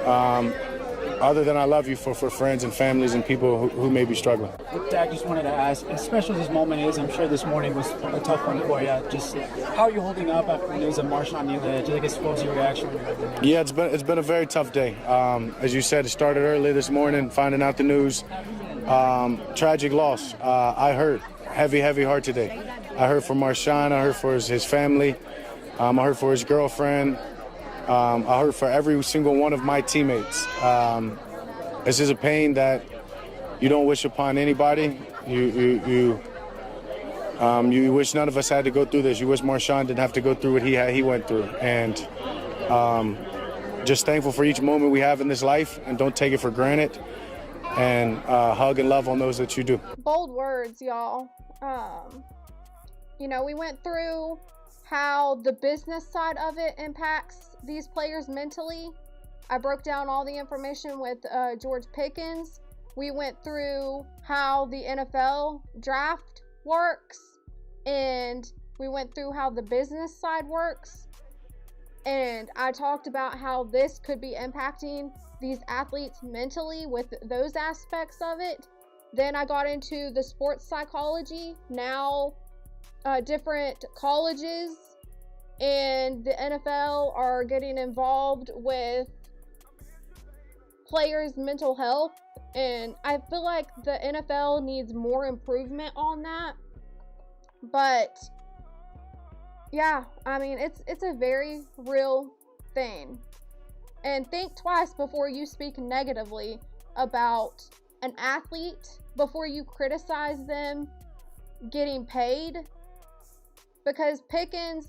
other than I love you for friends and families and people who may be struggling. Dak, just wanted to ask, as special as this moment is, I'm sure this morning was a tough one for you. Just how are you holding up after the news of Marshawn Kneeland? I guess what was your reaction? Yeah, it's been a very tough day. As you said, it started early this morning, finding out the news. Tragic loss. I hurt. Heavy heart today. I heard for Marshawn. I heard for his family. I heard for his girlfriend. I heard for every single one of my teammates. This is a pain that you don't wish upon anybody. You wish none of us had to go through this. You wish Marshawn didn't have to go through what he went through. And just thankful for each moment we have in this life, and don't take it for granted. And hug and love on those that you do. Bold words, y'all. We went through how the business side of it impacts these players mentally. I broke down all the information with George Pickens. We went through how the NFL draft works, and we went through how the business side works. And I talked about how this could be impacting these athletes mentally with those aspects of it. Then I got into the sports psychology. Now different colleges and the NFL are getting involved with players' mental health, and I feel like the NFL needs more improvement on that. But yeah, I mean, it's a very real thing. And think twice before you speak negatively about an athlete, before you criticize them getting paid, because Pickens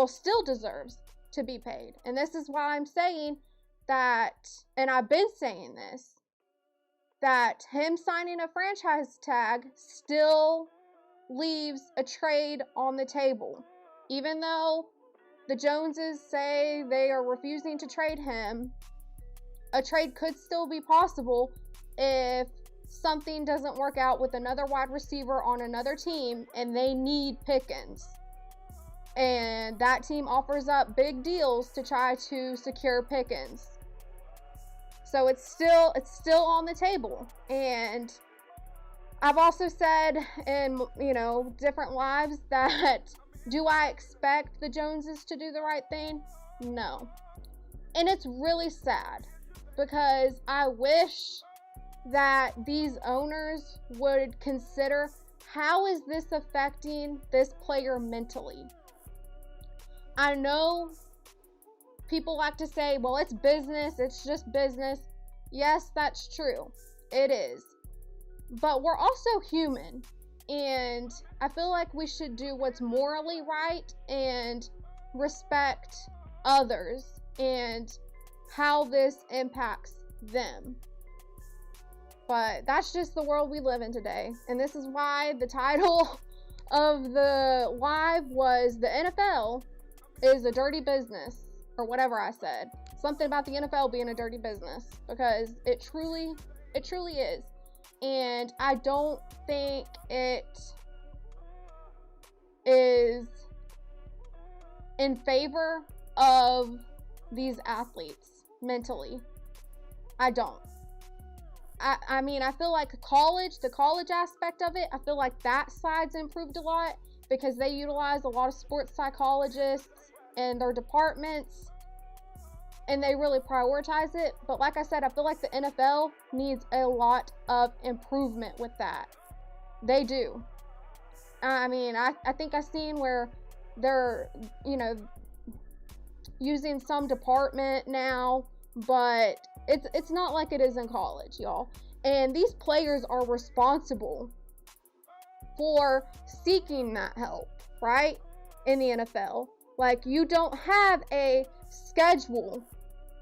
still deserves to be paid. And this is why I'm saying that, and I've been saying this, that him signing a franchise tag still leaves a trade on the table. Even though the Joneses say they are refusing to trade him, a trade could still be possible if something doesn't work out with another wide receiver on another team and they need Pickens. And that team offers up big deals to try to secure Pickens. So it's still on the table. And I've also said in, different lives that Do I expect the Joneses to do the right thing? No. And it's really sad because I wish that these owners would consider, how is this affecting this player mentally? I know people like to say, well, it's business, it's just business. Yes, that's true. It is. But we're also human. And I feel like we should do what's morally right and respect others and how this impacts them. But that's just the world we live in today. And this is why the title of the live was "The NFL is a dirty business," or whatever I said. Something about the NFL being a dirty business, because it truly is. And I don't think it is in favor of these athletes mentally. I don't. I mean, I feel like the college aspect of it, I feel like that side's improved a lot because they utilize a lot of sports psychologists in their departments and they really prioritize it. But like I said, I feel like the NFL needs a lot of improvement with that. They do. I mean, I think I've seen where they're, using some department now, but it's not like it is in college, y'all. And these players are responsible for seeking that help, right? In the NFL. Like, you don't have a schedule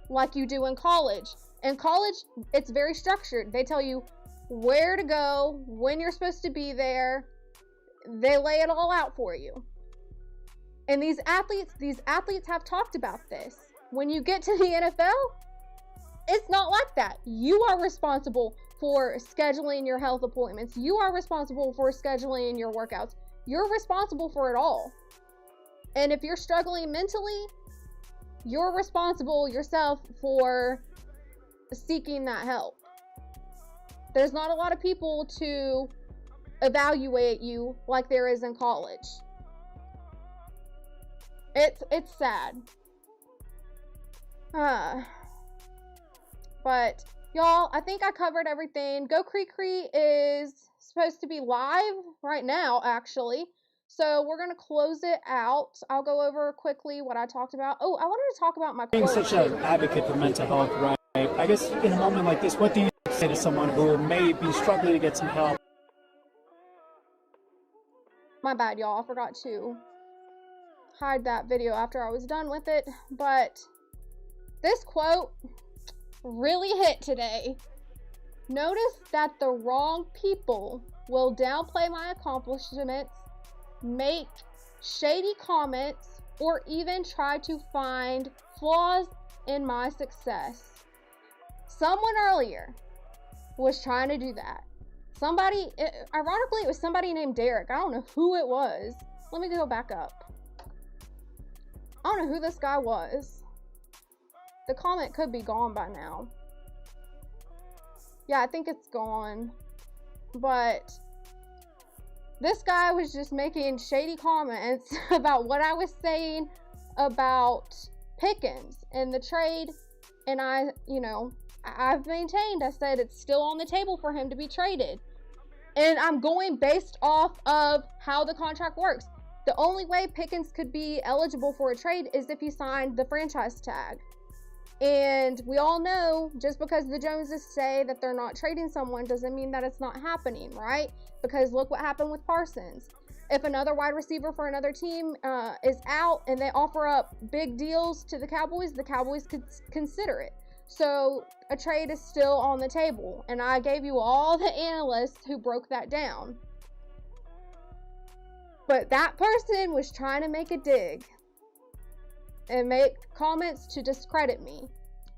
like you do in college. In college, it's very structured. They tell you where to go, when you're supposed to be there. They lay it all out for you. And these athletes have talked about this. When you get to the NFL, it's not like that. You are responsible for scheduling your health appointments. You are responsible for scheduling your workouts. You're responsible for it all. And if you're struggling mentally, you're responsible yourself for seeking that help. There's not a lot of people to evaluate you like there is in college. It's sad. But y'all, I think I covered everything. Go Cree Cree is supposed to be live right now, actually. So we're gonna close it out. I'll go over quickly what I talked about. Oh, I wanted to talk about my Being quote. such an advocate for mental health, right? I guess in a moment like this, what do you say to someone who may be struggling to get some help? My bad, y'all. I forgot to hide that video after I was done with it. But this quote really hit today. Notice that the wrong people will downplay my accomplishments, make shady comments, or even try to find flaws in my success. Someone earlier was trying to do that. Ironically, it was somebody named Derek. I don't know who it was. Let me go back up. I don't know who this guy was. The comment could be gone by now. Yeah, I think it's gone. But this guy was just making shady comments about what I was saying about Pickens and the trade. And I've maintained, I said it's still on the table for him to be traded. And I'm going based off of how the contract works. The only way Pickens could be eligible for a trade is if he signed the franchise tag. And we all know, just because the Joneses say that they're not trading someone doesn't mean that it's not happening, right? Because look what happened with Parsons. If another wide receiver for another team is out and they offer up big deals to the Cowboys could consider it. So a trade is still on the table. And I gave you all the analysts who broke that down. But that person was trying to make a dig and make comments to discredit me.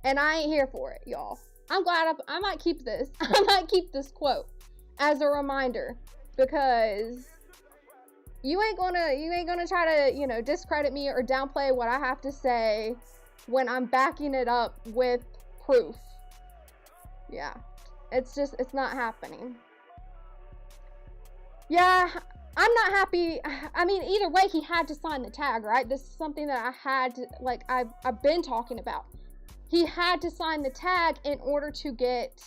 And I ain't here for it, y'all. I'm glad I might keep this. I might keep this quote as a reminder, because you ain't gonna try to, discredit me or downplay what I have to say when I'm backing it up with proof. Yeah. It's not happening. Yeah, I'm not happy. I mean, either way, he had to sign the tag, right? This is something that I had to, like, I've been talking about. He had to sign the tag in order to get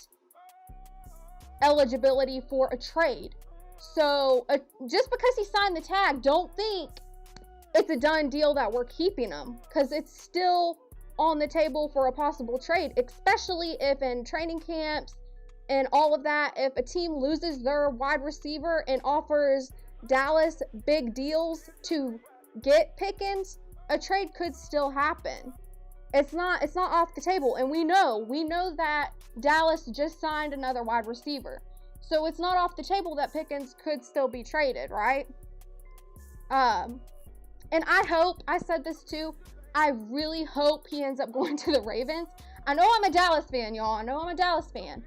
eligibility for a trade. So just because he signed the tag, don't think it's a done deal that we're keeping him, because it's still on the table for a possible trade, especially if in training camps and all of that, if a team loses their wide receiver and offers Dallas big deals to get Pickens, a trade could still happen. It's not off the table, and we know that Dallas just signed another wide receiver. So it's not off the table that Pickens could still be traded, right? And I said this too, I really hope he ends up going to the Ravens. I know I'm a Dallas fan, y'all. I know I'm a Dallas fan.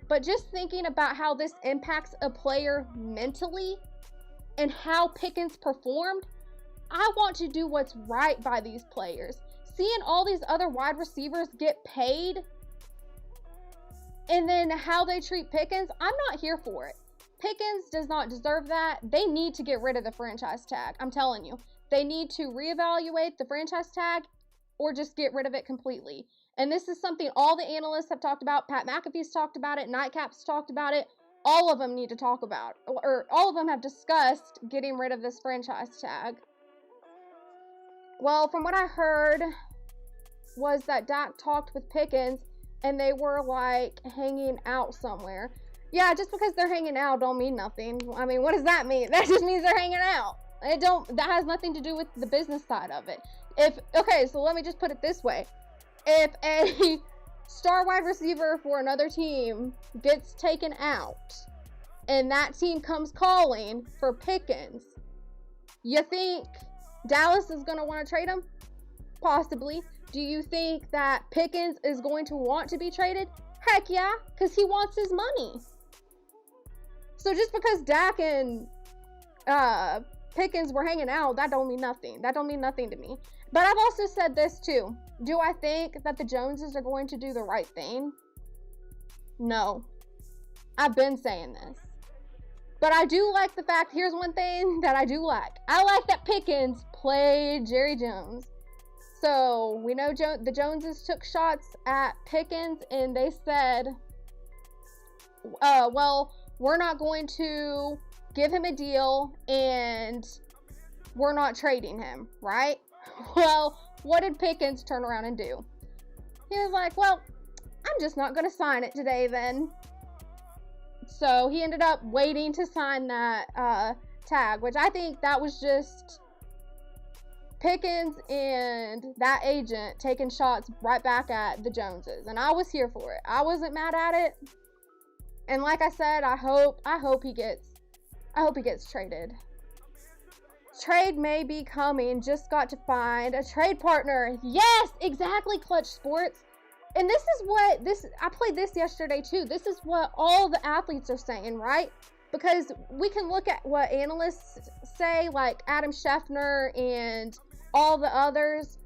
But just thinking about how this impacts a player mentally and how Pickens performed, I want to do what's right by these players. Seeing all these other wide receivers get paid and then how they treat Pickens, I'm not here for it. Pickens does not deserve that. They need to get rid of the franchise tag. I'm telling you. They need to reevaluate the franchise tag or just get rid of it completely. And this is something all the analysts have talked about. Pat McAfee's talked about it. Nightcap's talked about it. All of them need to talk about, or all of them have discussed getting rid of this franchise tag. Well, from what I heard was that Dak talked with Pickens and they were like hanging out somewhere. Yeah, just because they're hanging out don't mean nothing. I mean, what does that mean? That just means they're hanging out. That has nothing to do with the business side of it. Okay, so let me just put it this way. If a star wide receiver for another team gets taken out and that team comes calling for Pickens, you think Dallas is going to want to trade him? Possibly. Do you think that Pickens is going to want to be traded? Heck yeah, because he wants his money. So just because Dak and Pickens were hanging out, that don't mean nothing. That don't mean nothing to me. But I've also said this too. Do I think that the Joneses are going to do the right thing? No. I've been saying this. But I do like the fact, here's one thing that I do like. I like that Pickens played Jerry Jones. So we know the Joneses took shots at Pickens and they said, well, we're not going to give him a deal and we're not trading him, right? Well, what did Pickens turn around and do? He was like, well, I'm just not going to sign it today then. So he ended up waiting to sign that tag, which I think that was just Pickens and that agent taking shots right back at the Joneses. And I was here for it. I wasn't mad at it. And like I said, I hope he gets traded. Trade may be coming. Just got to find a trade partner. Yes, exactly, Clutch Sports. And this is what I played this yesterday too. This is what all the athletes are saying, right? Because we can look at what analysts say, like Adam Schefter and all the others,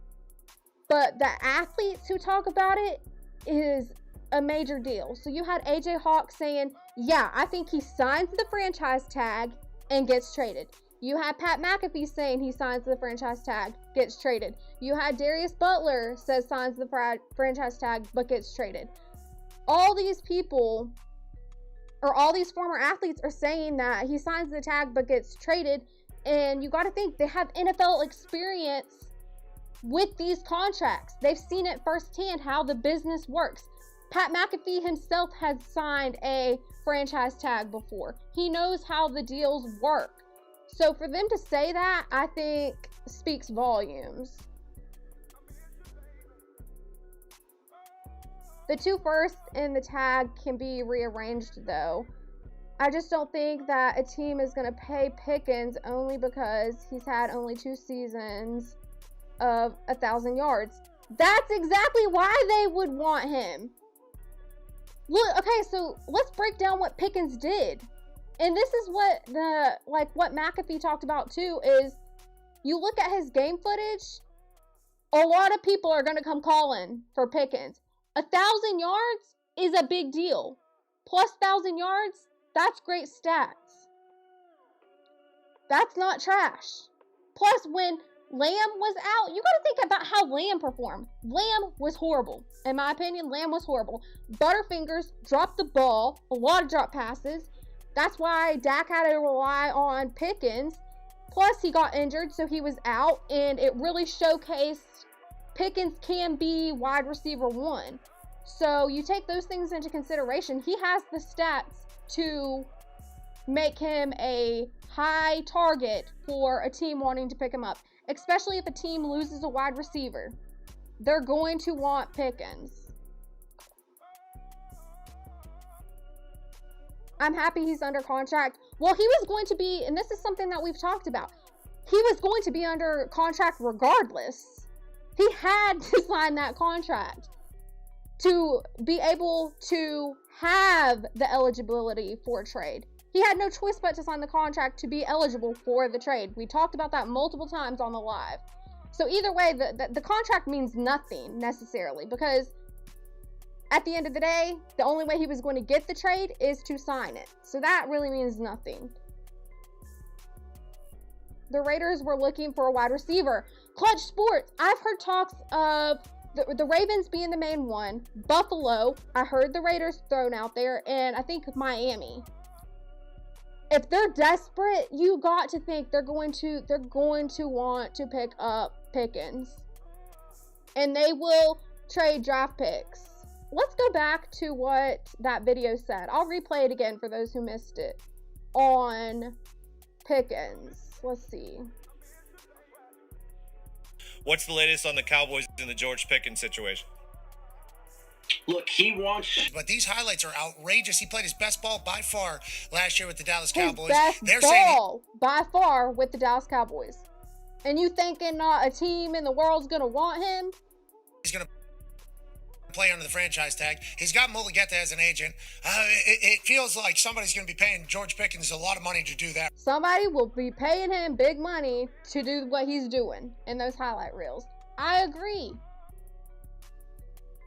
but the athletes who talk about it is a major deal. So you had AJ Hawk saying, yeah, I think he signs the franchise tag and gets traded. You had Pat McAfee saying he signs the franchise tag, gets traded. You had Darius Butler says signs the franchise tag, but gets traded. All these people, or all these former athletes, are saying that he signs the tag but gets traded. And you got to think, they have NFL experience with these contracts. They've seen it firsthand how the business works. Pat McAfee himself has signed a franchise tag before. He knows how the deals work. So for them to say that, I think speaks volumes. The 2 firsts in the tag can be rearranged though. I just don't think that a team is going to pay Pickens only because he's had only 2 seasons of 1,000 yards. That's exactly why they would want him. Look, okay, so let's break down what Pickens did. And this is what McAfee talked about too, is you look at his game footage, a lot of people are going to come calling for Pickens. 1,000 yards is a big deal. Plus 1,000 yards, that's great stats. That's not trash. Plus, when Lamb was out, you got to think about how Lamb performed. Lamb was horrible. In my opinion, Lamb was horrible. Butterfingers dropped the ball, a lot of drop passes. That's why Dak had to rely on Pickens. Plus, he got injured, so he was out, and it really showcased Pickens can be wide receiver 1. So you take those things into consideration. He has the stats to make him a high target for a team wanting to pick him up, especially if a team loses a wide receiver. They're going to want Pickens. I'm happy he's under contract. Well, he was going to be, and this is something that we've talked about, he was going to be under contract regardless. He had to sign that contract to be able to have the eligibility for a trade. He had no choice but to sign the contract to be eligible for the trade. We talked about that multiple times on the live. So either way, the contract means nothing necessarily, because at the end of the day, the only way he was going to get the trade is to sign it. So that really means nothing. The Raiders were looking for a wide receiver. Clutch Sports, I've heard talks of the Ravens being the main one. Buffalo, I heard the Raiders thrown out there, and I think Miami. If they're desperate, you got to think they're going to want to pick up Pickens. And they will trade draft picks. Let's go back to what that video said. I'll replay it again for those who missed it on Pickens. Let's see. What's the latest on the Cowboys in the George Pickens situation? Look, he wants... But these highlights are outrageous. He played his best ball by far last year with the Dallas Cowboys. His best ball by far with the Dallas Cowboys. And you thinking not a team in the world's going to want him? He's going to play under the franchise tag. He's got Mulligeta as an agent. It feels like somebody's going to be paying George Pickens a lot of money to do that. Somebody will be paying him big money to do what he's doing in those highlight reels. I agree.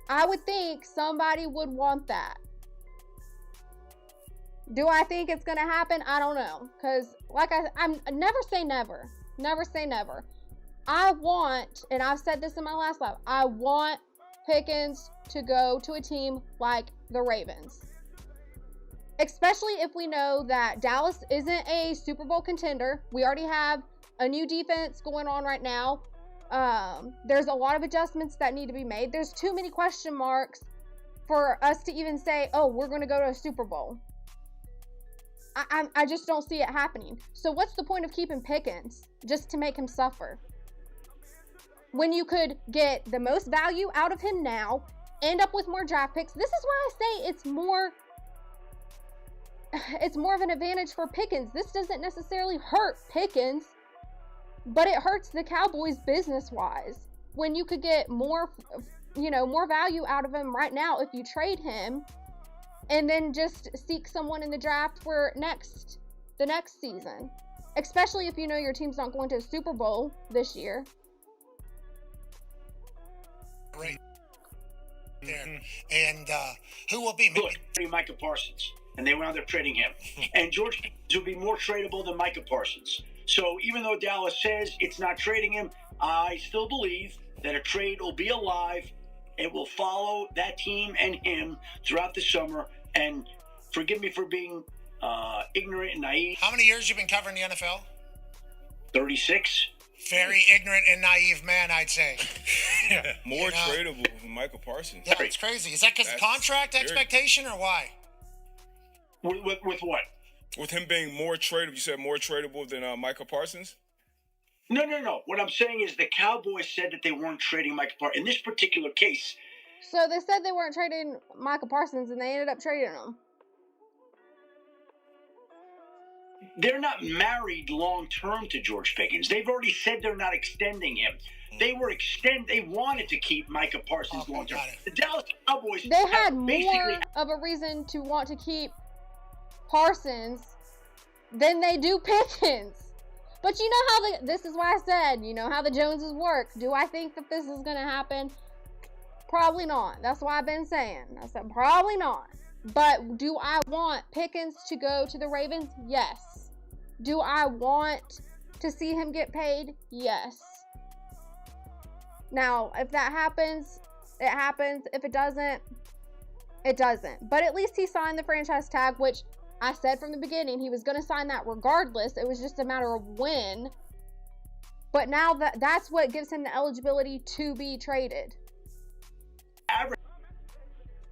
I would think somebody would want that. Do I think it's going to happen? I don't know. Because, like I'm never say never. Never say never. I want, and I've said this in my last live, I want Pickens to go to a team like the Ravens. Especially if we know that Dallas isn't a Super Bowl contender. We already have a new defense going on right now. There's a lot of adjustments that need to be made. There's too many question marks for us to even say, oh, we're going to go to a Super Bowl. I just don't see it happening. So what's the point of keeping Pickens just to make him suffer? When you could get the most value out of him now, end up with more draft picks. This is why I say it's more of an advantage for Pickens. This doesn't necessarily hurt Pickens, but it hurts the Cowboys business-wise. When you could get more, more value out of him right now if you trade him, and then just seek someone in the draft for the next season. Especially if you know your team's not going to a Super Bowl this year. Right there. And who will be? Look, Micah Parsons, and they wound up trading him. And George Pickens would be more tradable than Micah Parsons. So even though Dallas says it's not trading him, I still believe that a trade will be alive. It will follow that team and him throughout the summer. And forgive me for being ignorant and naive. How many years you been covering the NFL? 36. Very ignorant and naive man, I'd say. More tradable than Michael Parsons. Yeah, it's crazy. Is that because of contract expectation or why? With what? With him being more tradable, you said more tradable than Michael Parsons? No. What I'm saying is the Cowboys said that they weren't trading Michael Parsons. In this particular case. So they said they weren't trading Michael Parsons, and they ended up trading him. They're not married long-term to George Pickens. They've already said they're not extending him. They wanted to keep Micah Parsons long-term. The Dallas Cowboys... They had more of a reason to want to keep Parsons than they do Pickens. But you know how this is why I said, you know how the Joneses work. Do I think that this is going to happen? Probably not. That's why I've been saying. I said probably not. But do I want Pickens to go to the Ravens? Yes. Do I want to see him get paid? Yes. Now, if that happens, it happens. If it doesn't, it doesn't. But at least he signed the franchise tag, which I said from the beginning he was going to sign that regardless. It was just a matter of when. But now that's what gives him the eligibility to be traded.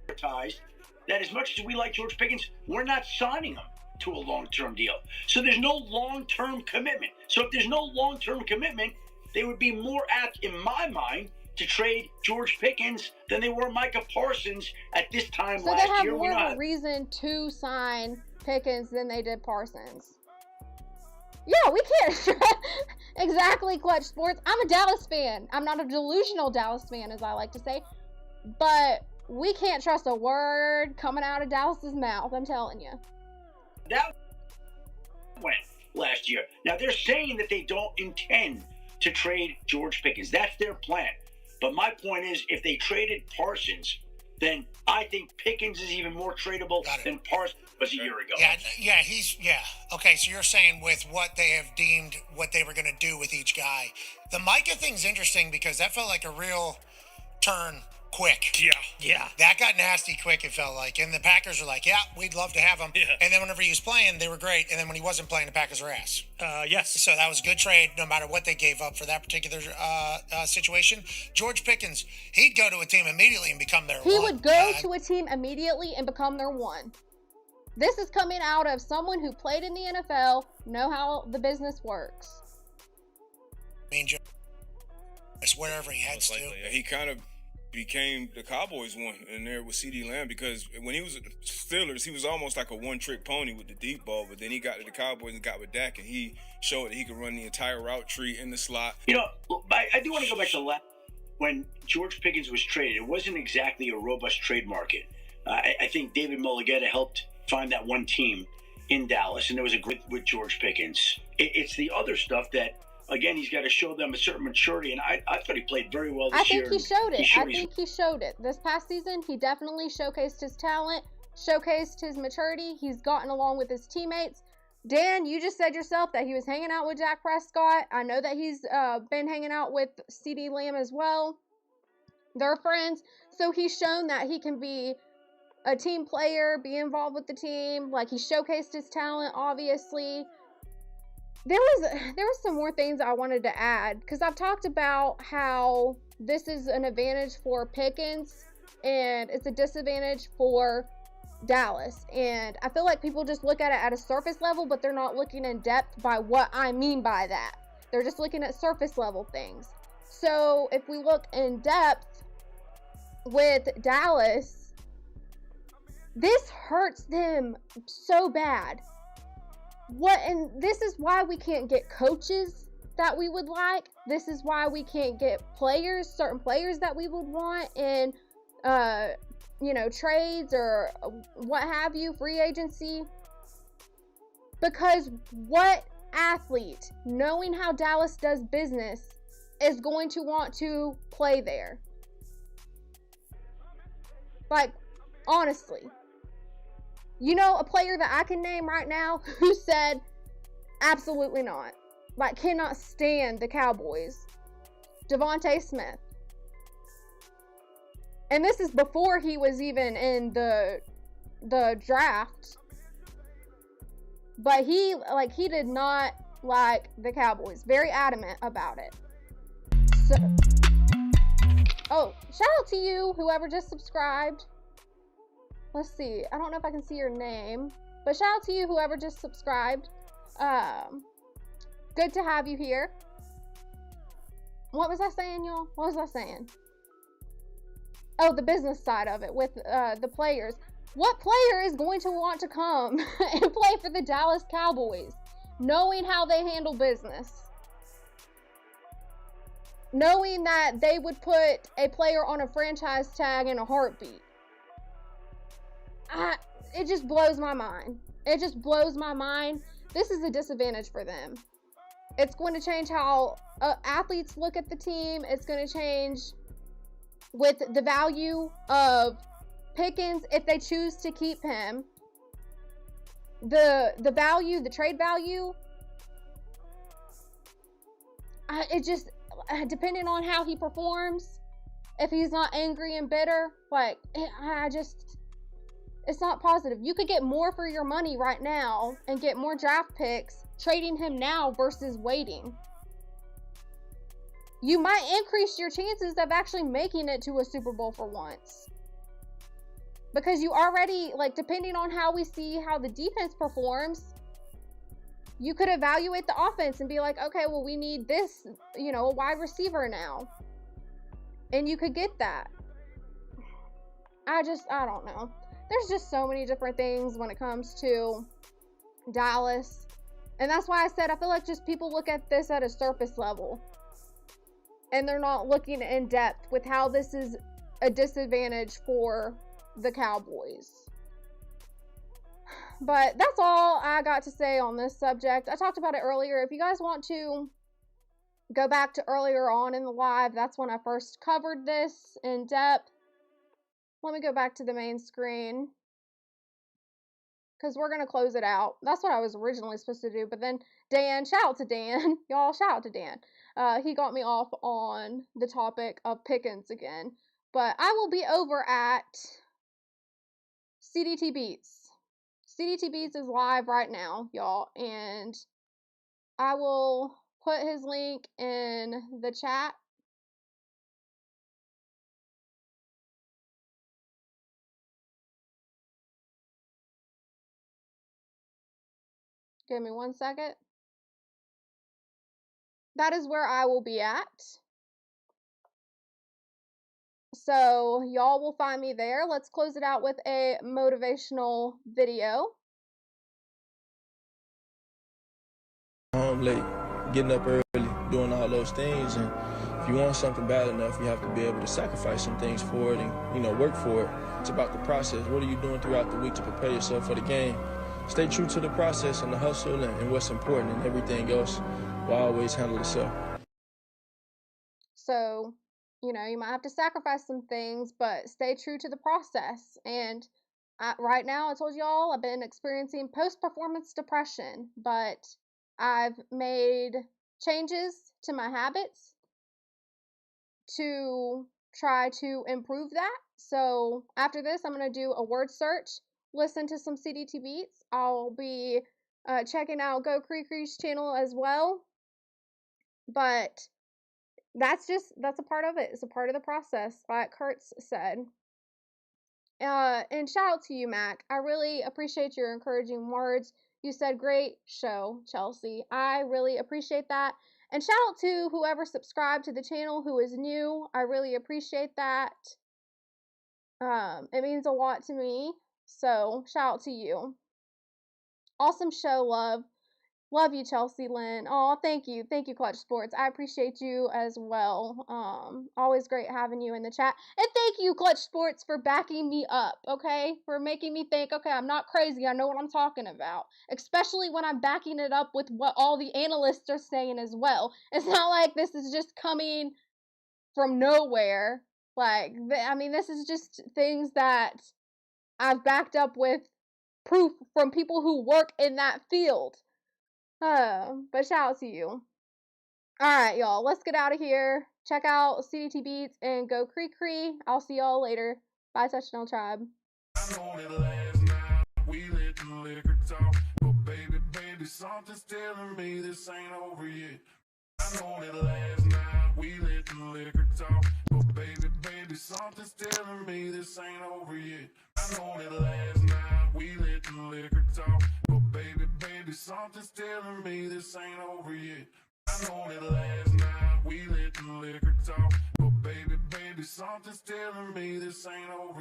Advertised that as much as we like George Pickens, we're not signing him to a long-term deal. So there's no long-term commitment. So if there's no long-term commitment, they would be more apt, in my mind, to trade George Pickens than they were Micah Parsons at this time last year. So they have more of a reason to sign Pickens than they did Parsons. Yeah, we can't. Exactly, Clutch Sports. I'm a Dallas fan. I'm not a delusional Dallas fan, as I like to say. But we can't trust a word coming out of Dallas's mouth, I'm telling you. That went last year. Now, they're saying that they don't intend to trade George Pickens. That's their plan. But my point is, if they traded Parsons, then I think Pickens is even more tradable than Parsons was a year ago. Yeah. Okay, so you're saying with what they have deemed what they were going to do with each guy. The Micah thing's interesting because that felt like a real turn quick. Yeah. That got nasty quick, it felt like. And the Packers were like, yeah, we'd love to have him. Yeah. And then whenever he was playing, they were great. And then when he wasn't playing, the Packers were ass. Yes. So that was a good trade, no matter what they gave up for that particular situation. George Pickens, he'd go to a team immediately and become their one. He would go to a team immediately and become their one. This is coming out of someone who played in the NFL, know how the business works. I mean, wherever he heads to. He kind of became the Cowboys one in there with CeeDee Lamb, because when he was at the Steelers, he was almost like a one-trick pony with the deep ball, but then he got to the Cowboys and got with Dak, and he showed that he could run the entire route tree in the slot. You know, I do want to go back to when George Pickens was traded. It wasn't exactly a robust trade market. I think David Mulligetta helped find that one team in Dallas, and there was a group with George Pickens. It's the other stuff that, again, he's got to show them a certain maturity, and I thought he played very well this year. I think he showed it. I think he showed it. This past season, he definitely showcased his talent, showcased his maturity. He's gotten along with his teammates. Dan, you just said yourself that he was hanging out with Dak Prescott. I know that he's been hanging out with CeeDee Lamb as well. They're friends. So he's shown that he can be a team player, be involved with the team. Like, he showcased his talent, obviously. There was some more things I wanted to add, because I've talked about how this is an advantage for Pickens and it's a disadvantage for Dallas. And I feel like people just look at it at a surface level, but they're not looking in depth by what I mean by that. They're just looking at surface level things. So if we look in depth with Dallas, this hurts them so bad. And this is why we can't get coaches that we would like. This is why we can't get certain players that we would want in, trades or what have you, free agency. Because what athlete, knowing how Dallas does business, is going to want to play there? Like, honestly. You know, a player that I can name right now who said absolutely not. Like, cannot stand the Cowboys. Devontae Smith. And this is before he was even in the draft. But he did not like the Cowboys. Very adamant about it. So, shout out to you, whoever just subscribed. Let's see. I don't know if I can see your name, but shout out to you, whoever just subscribed. Good to have you here. What was I saying, y'all? What was I saying? Oh, the business side of it with the players. What player is going to want to come and play for the Dallas Cowboys, knowing how they handle business? Knowing that they would put a player on a franchise tag in a heartbeat. It just blows my mind. It just blows my mind. This is a disadvantage for them. It's going to change how athletes look at the team. It's going to change with the value of Pickens if they choose to keep him. The value, the trade value it just, depending on how he performs, if he's not angry and bitter, like, it's not positive. You could get more for your money right now and get more draft picks trading him now versus waiting. You might increase your chances of actually making it to a Super Bowl for once. Because you already, like, depending on how we see how the defense performs, you could evaluate the offense and be like, okay, well, we need this, you know, a wide receiver now. And you could get that. I don't know. There's just so many different things when it comes to Dallas. And that's why I said I feel like just people look at this at a surface level. And they're not looking in depth with how this is a disadvantage for the Cowboys. But that's all I got to say on this subject. I talked about it earlier. If you guys want to go back to earlier on in the live, that's when I first covered this in depth. Let me go back to the main screen, because we're going to close it out. That's what I was originally supposed to do. But then Dan, shout out to Dan. Y'all, shout out to Dan. He got me off on the topic of Pickens again. But I will be over at CDT Beats. CDT Beats is live right now, y'all. And I will put his link in the chat. Give me 1 second. That is where I will be at. So y'all will find me there. Let's close it out with a motivational video. Home late, getting up early, doing all those things, and if you want something bad enough, you have to be able to sacrifice some things for it and, you know, work for it. It's about the process. What are you doing throughout the week to prepare yourself for the game? Stay true to the process and the hustle and what's important, and everything else will always handle itself. So, you know, you might have to sacrifice some things, but stay true to the process. And right now, I told y'all I've been experiencing post-performance depression, but I've made changes to my habits to try to improve that. So after this, I'm going to do a word search, listen to some CDT Beats. I'll be checking out Go Creek's channel as well. But that's a part of it. It's a part of the process, like Kurtz said. And shout out to you, Mac. I really appreciate your encouraging words. You said, great show, Chelsea. I really appreciate that. And shout out to whoever subscribed to the channel who is new. I really appreciate that. It means a lot to me. So shout out to you. Awesome show, love. Love you, Chelsea Lynn. Oh, thank you. Thank you, Clutch Sports. I appreciate you as well. Always great having you in the chat. And thank you, Clutch Sports, for backing me up, okay? For making me think, okay, I'm not crazy. I know what I'm talking about. Especially when I'm backing it up with what all the analysts are saying as well. It's not like this is just coming from nowhere. Like, I mean, this is just things that I've backed up with proof from people who work in that field. But shout out to you. Alright, y'all. Let's get out of here. Check out CDT Beats and Go Creek. I'll see y'all later. Bye, Touchdown Tribe. Something's telling me this ain't over yet. I know that last night we let the liquor talk, but baby, something's telling me this ain't over yet. I know that last night we let the liquor talk, but baby, something's telling me this ain't over yet. I know that last night we let the liquor talk, but baby, something's telling me this ain't over.